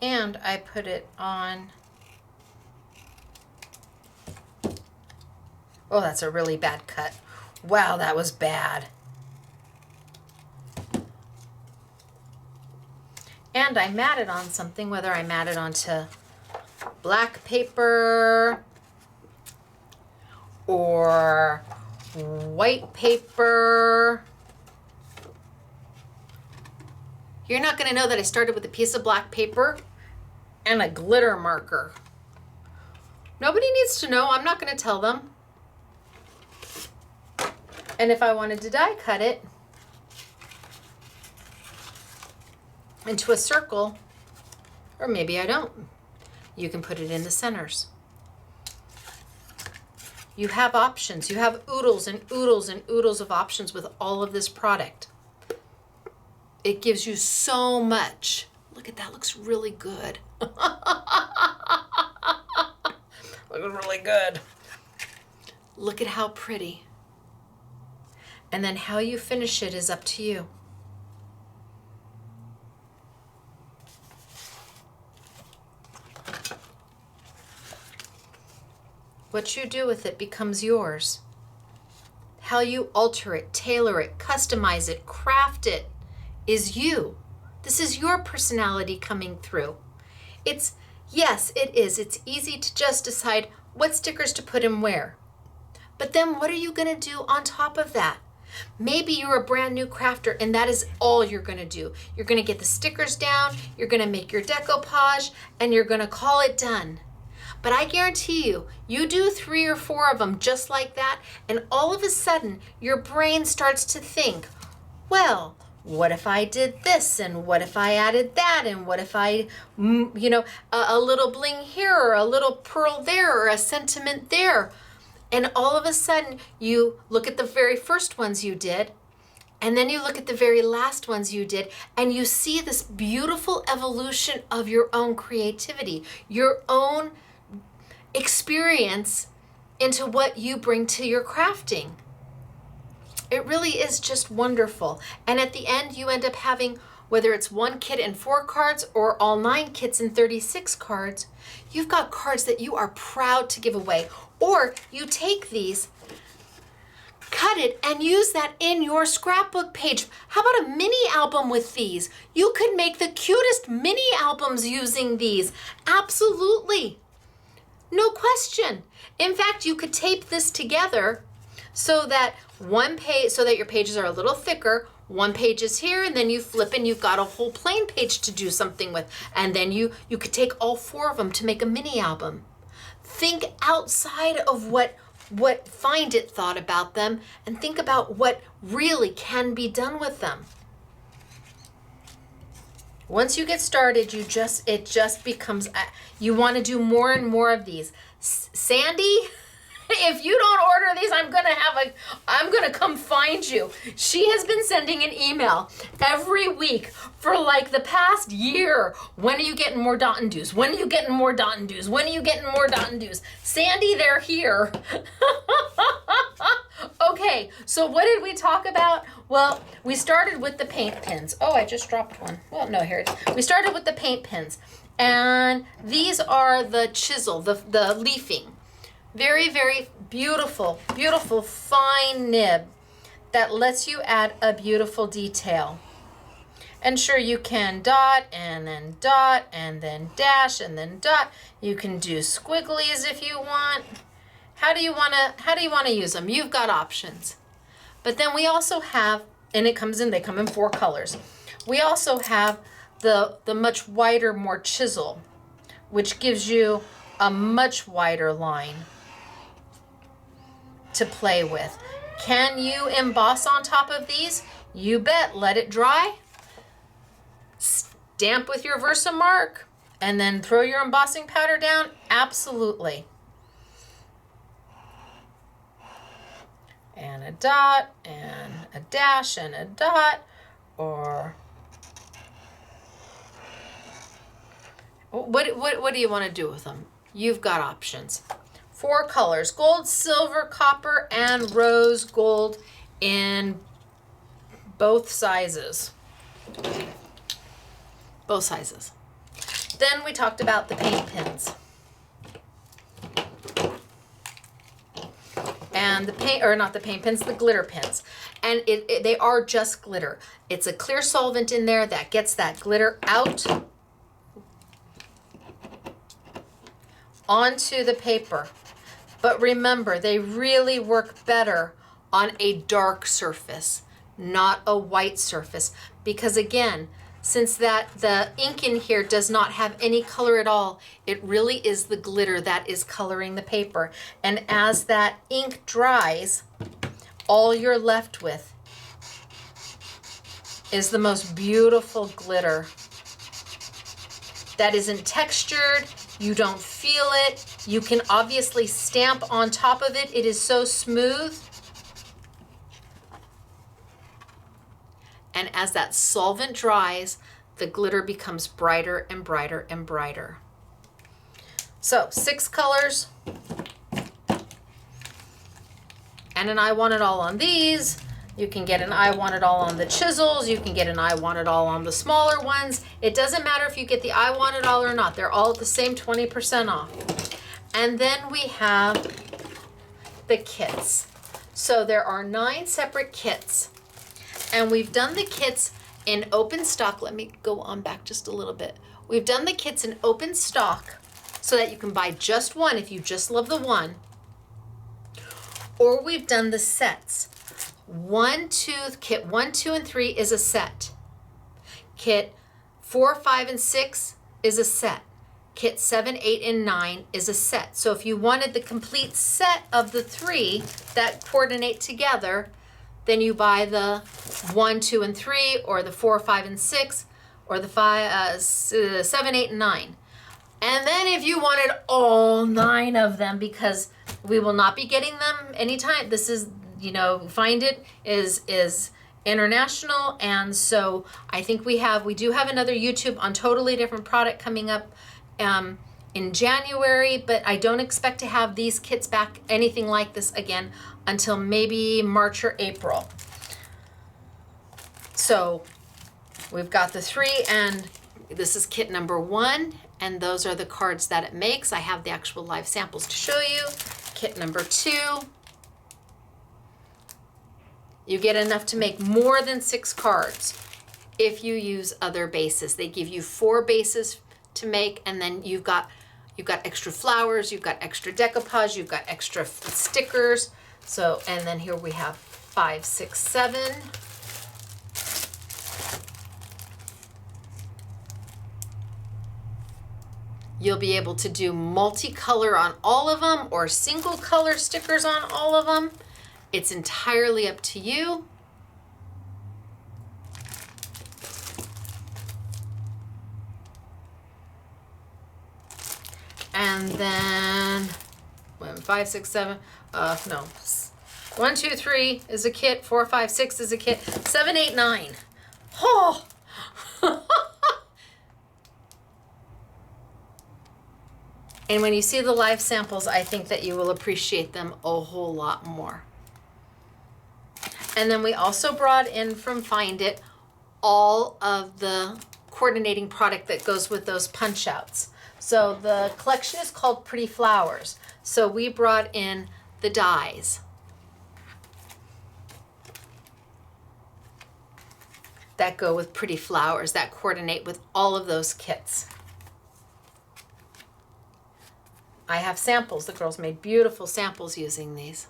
[SPEAKER 1] and I put it on. Oh, that's a really bad cut. Wow, that was bad. And I mat it on something, whether I mat it onto black paper or white paper. You're not going to know that I started with a piece of black paper and a glitter marker. Nobody needs to know. I'm not going to tell them. And if I wanted to die cut it into a circle, or maybe I don't, you can put it in the centers. You have options. You have oodles and oodles and oodles of options with all of this product. It gives you so much. Look at that, looks really good. Looks really good. Look at how pretty. And then how you finish it is up to you. What you do with it becomes yours. How you alter it, tailor it, customize it, craft it is you. This is your personality coming through. Yes, it is. It's easy to just decide what stickers to put in where. But then what are you going to do on top of that? Maybe you're a brand new crafter and that is all you're going to do. You're going to get the stickers down, you're going to make your decoupage, and you're going to call it done. But I guarantee you, you do 3 or 4 of them just like that, and all of a sudden your brain starts to think, well, what if I did this, and what if I added that, and what if I, a little bling here, or a little pearl there, or a sentiment there. And all of a sudden, you look at the very first ones you did, and then you look at the very last ones you did, and you see this beautiful evolution of your own creativity, your own experience into what you bring to your crafting. It really is just wonderful. And at the end, you end up having, whether it's 1 kit and 4 cards or all 9 kits and 36 cards, you've got cards that you are proud to give away. Or you take these, cut it, and use that in your scrapbook page. How about a mini album with these? You could make the cutest mini albums using these. Absolutely. No question. In fact, you could tape this together so that your pages are a little thicker. 1 page is here, and then you flip and you've got a whole plain page to do something with. And then you could take all 4 of them to make a mini album. Think outside of what Find It thought about them, and think about what really can be done with them. Once you get started, it just becomes, you want to do more and more of these. Sandy, If you don't order these, I'm gonna come find you. She has been sending an email every week for like the past year. When are you getting more dot and do's? When are you getting more dot and do's? When are you getting more dot and do's? Sandy, they're here. Okay, so what did we talk about? Well, we started with the paint pins. Oh, I just dropped one. Well, no, here it is. We started with the paint pins. And these are the chisel, the leafing. Very, very beautiful, beautiful fine nib that lets you add a beautiful detail. And sure, you can dot and then dash and then dot. You can do squigglies if you want. How do you want to use them? You've got options. But then we also have, and they come in 4 colors. We also have the much wider, more chisel, which gives you a much wider line to play with. Can you emboss on top of these? You bet. Let it dry. Stamp with your Versamark and then throw your embossing powder down. Absolutely. And a dot and a dash and a dot, or what do you want to do with them? You've got options. 4 colors: gold, silver, copper, and rose gold in both sizes. Both sizes. Then we talked about the paint pins. And the glitter pins. And they are just glitter. It's a clear solvent in there that gets that glitter out onto the paper. But remember, they really work better on a dark surface, not a white surface. Because again, since the ink in here does not have any color at all, it really is the glitter that is coloring the paper. And as that ink dries, all you're left with is the most beautiful glitter that isn't textured. You don't feel it. You can obviously stamp on top of it. It is so smooth. And as that solvent dries, the glitter becomes brighter and brighter and brighter. So 6 colors. And an I Want It All on these. You can get an I Want It All on the chisels. You can get an I Want It All on the smaller ones. It doesn't matter if you get the I Want It All or not. They're all at the same 20% off. And then we have the kits. So there are 9 separate kits. And we've done the kits in open stock. Let me go on back just a little bit. We've done the kits in open stock so that you can buy just one if you just love the one. Or we've done the sets. Kit 1, 2, and 3 is a set. Kit 4, 5, and 6 is a set. Kit 7, 8, and 9 is a set. So if you wanted the complete set of the 3 that coordinate together, then you buy the 1, 2, and 3, or the 4, 5, and 6, or the 7, 8, and 9. And then if you wanted all 9 of them, because we will not be getting them anytime. This is, Find It is international, and so I think we do have another YouTube on totally different product coming up in January, but I don't expect to have these kits back, anything like this again, until maybe March or April. So we've got the 3, and this is kit number 1, and those are the cards that it makes. I have the actual live samples to show you. Kit number 2. You get enough to make more than 6 cards if you use other bases. They give you 4 bases to make, and then you've got extra flowers, you've got extra decoupage, you've got extra stickers. So, and then here we have 5, 6, 7. You'll be able to do multicolor on all of them or single color stickers on all of them. It's entirely up to you. And then 5, 6, 7, no. 1, 2, 3 is a kit, 4, 5, 6 is a kit, 7, 8, 9. Oh! And when you see the live samples, I think that you will appreciate them a whole lot more. And then we also brought in from Find It all of the coordinating product that goes with those punch outs. So the collection is called Pretty Flowers. So we brought in the dies that go with Pretty Flowers, that coordinate with all of those kits. I have samples. The girls made beautiful samples using these.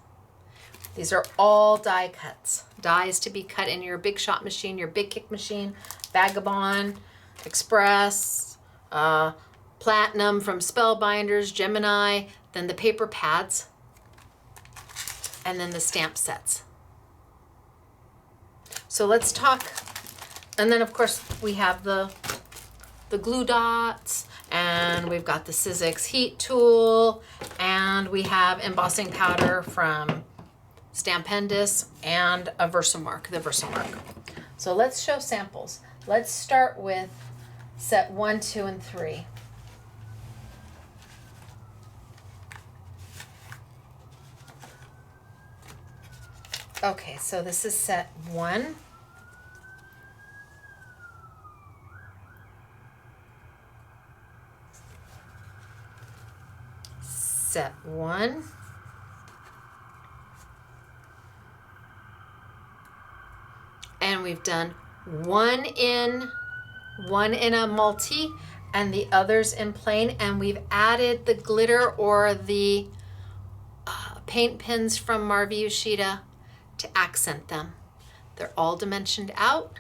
[SPEAKER 1] These are all die cuts. Dies to be cut in your Big Shot machine, your Big Kick machine, Vagabond, Express, Platinum from Spellbinders, Gemini, then the paper pads, and then the stamp sets. So let's talk. And then of course we have the glue dots, and we've got the Sizzix heat tool, and we have embossing powder from Stampendous and a Versamark, the Versamark. So let's show samples. Let's start with set 1, 2, and 3. Okay, so this is set 1. Set 1. And we've done one in a multi and the others in plain, and we've added the glitter or the paint pins from Marvy Yoshida to accent them. They're all dimensioned out.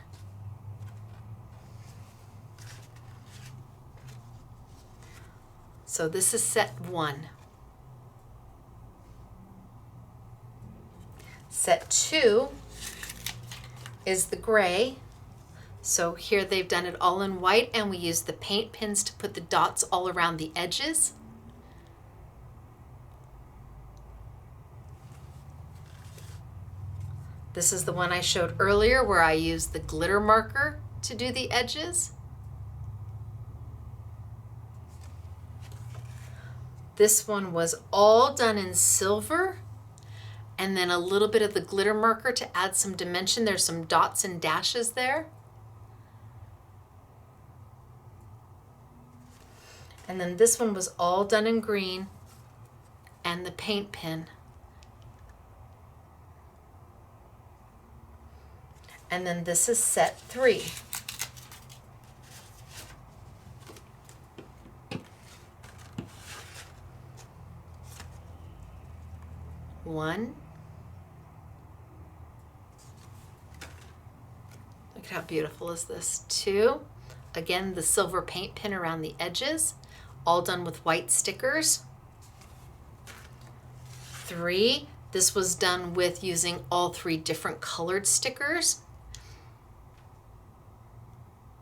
[SPEAKER 1] So this is set 1. Set 2 is the gray. So here they've done it all in white, and we use the paint pins to put the dots all around the edges. This is the one I showed earlier where I used the glitter marker to do the edges. This one was all done in silver, and then a little bit of the glitter marker to add some dimension. There's some dots and dashes there. And then this one was all done in green and the paint pen. And then this is set 3. One. Look at how beautiful is this. 2. Again, the silver paint pen around the edges, all done with white stickers. 3. This was done with using all 3 different colored stickers.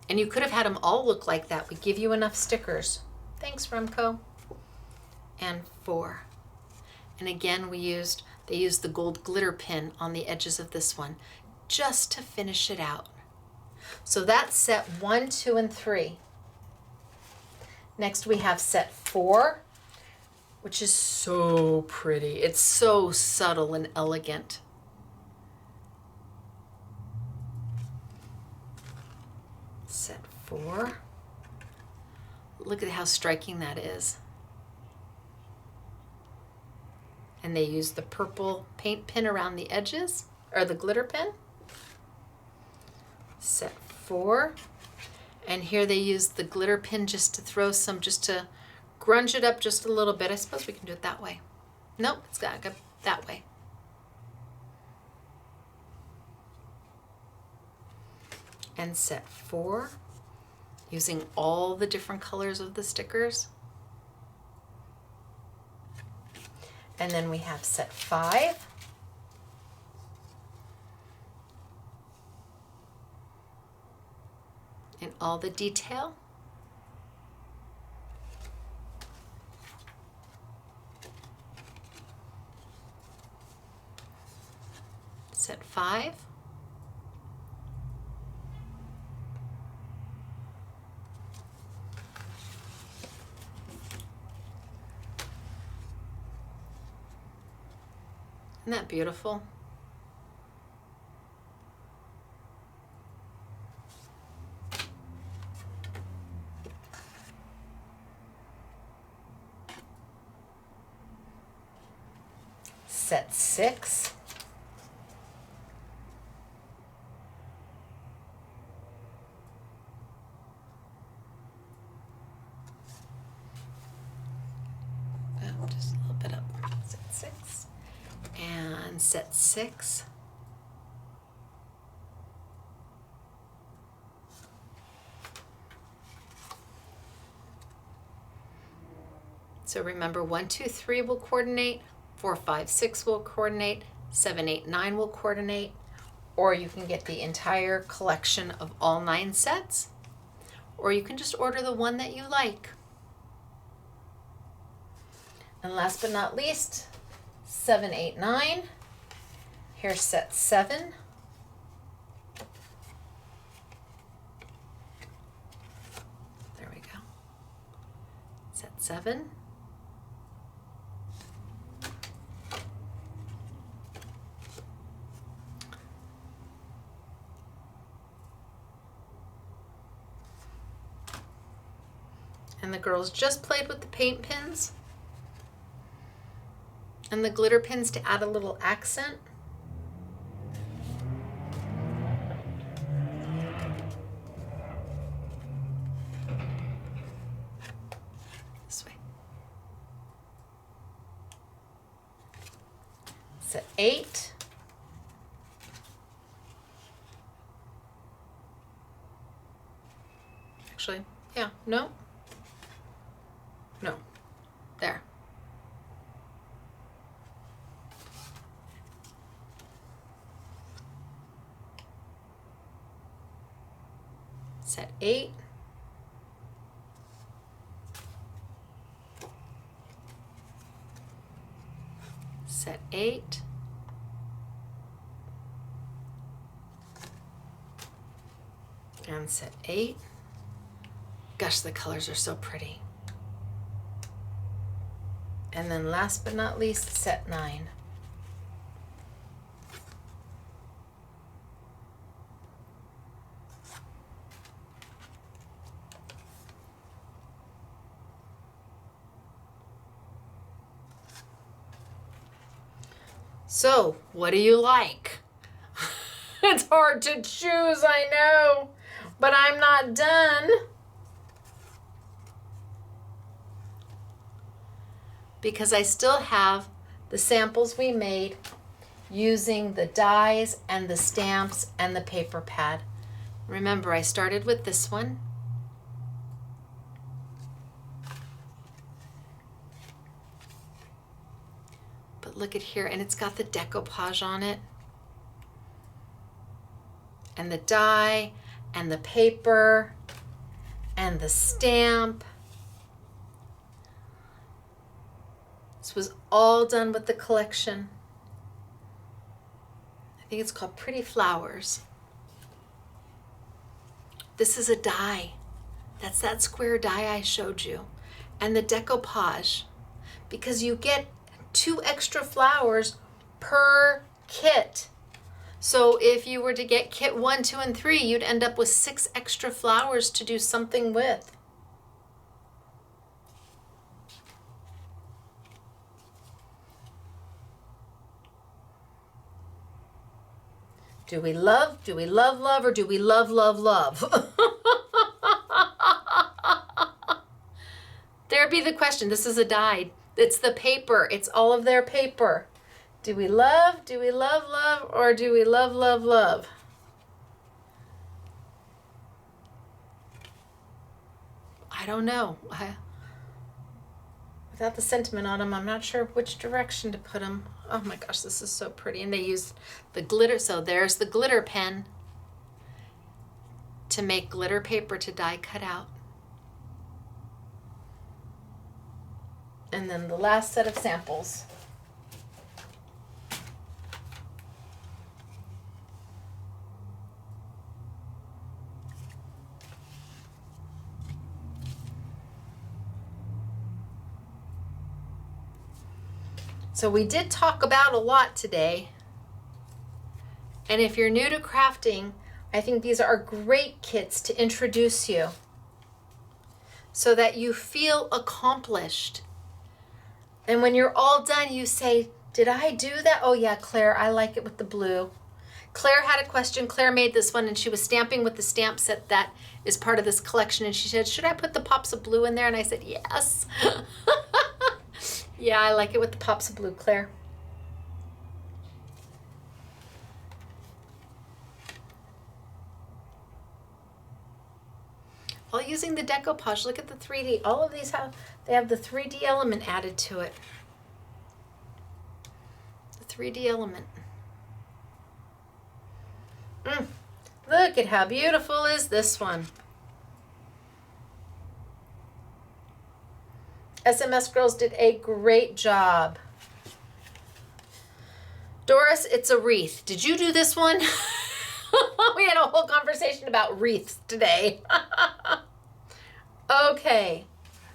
[SPEAKER 1] And you could have had them all look like that. We give you enough stickers. Thanks, Remco. And 4. And again, they used the gold glitter pin on the edges of this one just to finish it out. So that's set 1, 2, and 3. Next we have set 4, which is so pretty. It's so subtle and elegant. Set 4. Look at how striking that is. And they use the purple paint pen around the edges, or the glitter pen. Set 4. And here they use the glitter pin just to throw some, just to grunge it up just a little bit. I suppose we can do it that way. Nope, it's got to go that way. And set 4, using all the different colors of the stickers. And then we have set 5. In all the detail. 5. Isn't that beautiful? Set 6. Oh, just a little bit up. Set 6. And set 6. So remember 1, 2, 3 will coordinate, 4, 5, 6 will coordinate, 7, 8, 9 will coordinate, or you can get the entire collection of all 9 sets, or you can just order the one that you like. And last but not least, 7, 8, 9. Here's set 7. There we go. Set 7. And the girls just played with the paint pins and the glitter pins to add a little accent. This way. Set 8. Actually, yeah, no. No, there. Set 8. Set 8. And set 8. Gosh, the colors are so pretty. And then last but not least, set 9. So, what do you like? It's hard to choose, I know, but I'm not done. Because I still have the samples we made using the dies and the stamps and the paper pad. Remember, I started with this one. But look at here, and it's got the decoupage on it. And the die and the paper and the stamp. This was all done with the collection. I think it's called Pretty Flowers. This is a die. That's that square die I showed you. And the decoupage, because you get 2 extra flowers per kit. So if you were to get kit 1, 2, and 3, you'd end up with 6 extra flowers to do something with. Do we love, or do we love, love? There be the question. This is a die. It's the paper. It's all of their paper. Do we love, love, or do we love, love? I don't know. Without the sentiment on them, I'm not sure which direction to put them. Oh my gosh, this is so pretty. And they used the glitter. So there's the glitter pen to make glitter paper to die cut out. And then the last set of samples. So we did talk about a lot today. And if you're new to crafting, I think these are great kits to introduce you so that you feel accomplished. And when you're all done, you say, did I do that? Oh yeah, Claire, I like it with the blue. Claire had a question. Claire made this one and she was stamping with the stamp set that is part of this collection. And she said, should I put the pops of blue in there? And I said, yes. Yeah, I like it with the pops of blue, Claire. All using the decoupage. Look at the 3D. All of these they have the 3D element added to it. The 3D element. Look at how beautiful is this one. SMS girls did a great job. Doris, it's a wreath. Did you do this one? We had a whole conversation about wreaths today. Okay,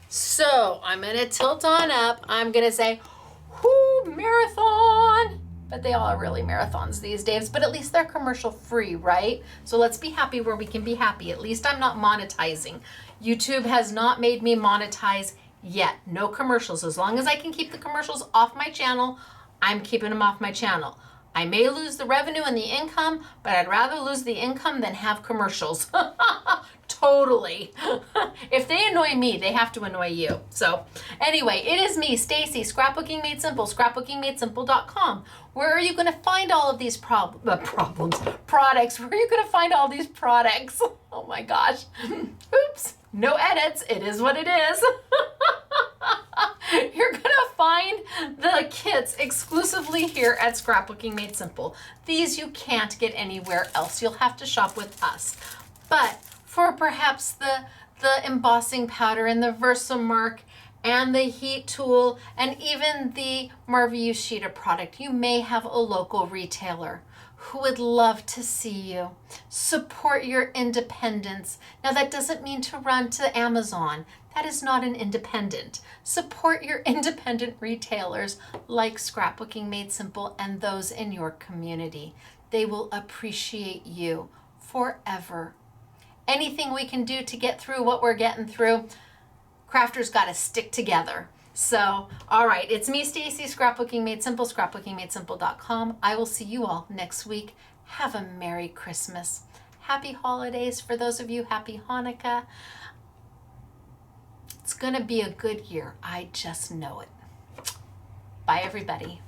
[SPEAKER 1] so I'm gonna tilt on up. I'm gonna say, whoo, marathon. But they all are really marathons these days, but at least they're commercial free, right? So let's be happy where we can be happy. At least I'm not monetizing. YouTube has not made me monetize yet. No commercials. As long as I can keep the commercials off my channel, I'm keeping them off my channel. I may lose the revenue and the income, but I'd rather lose the income than have commercials. Totally. If they annoy me, they have to annoy you. So anyway, it is me, Stacy, Scrapbooking Made Simple, scrapbookingmadesimple.com. Where are you going to find all of these products? Where are you going to find all these products? Oh my gosh. Oops. No edits. It is what it is. You're going to find the kits exclusively here at Scrapbooking Made Simple. These you can't get anywhere else. You'll have to shop with us. But for perhaps the embossing powder and the Versamark and the heat tool and even the Marvy Sheeta product, you may have a local retailer who would love to see you. Support your independence. Now that doesn't mean to run to Amazon. That is not an independent. Support your independent retailers like Scrapbooking Made Simple and those in your community. They will appreciate you forever. Anything we can do to get through what we're getting through, crafters got to stick together. So, all right, it's me, Stacy, Scrapbooking Made Simple, scrapbookingmadesimple.com. I will see you all next week. Have a Merry Christmas. Happy holidays for those of you. Happy Hanukkah. It's going to be a good year. I just know it. Bye, everybody.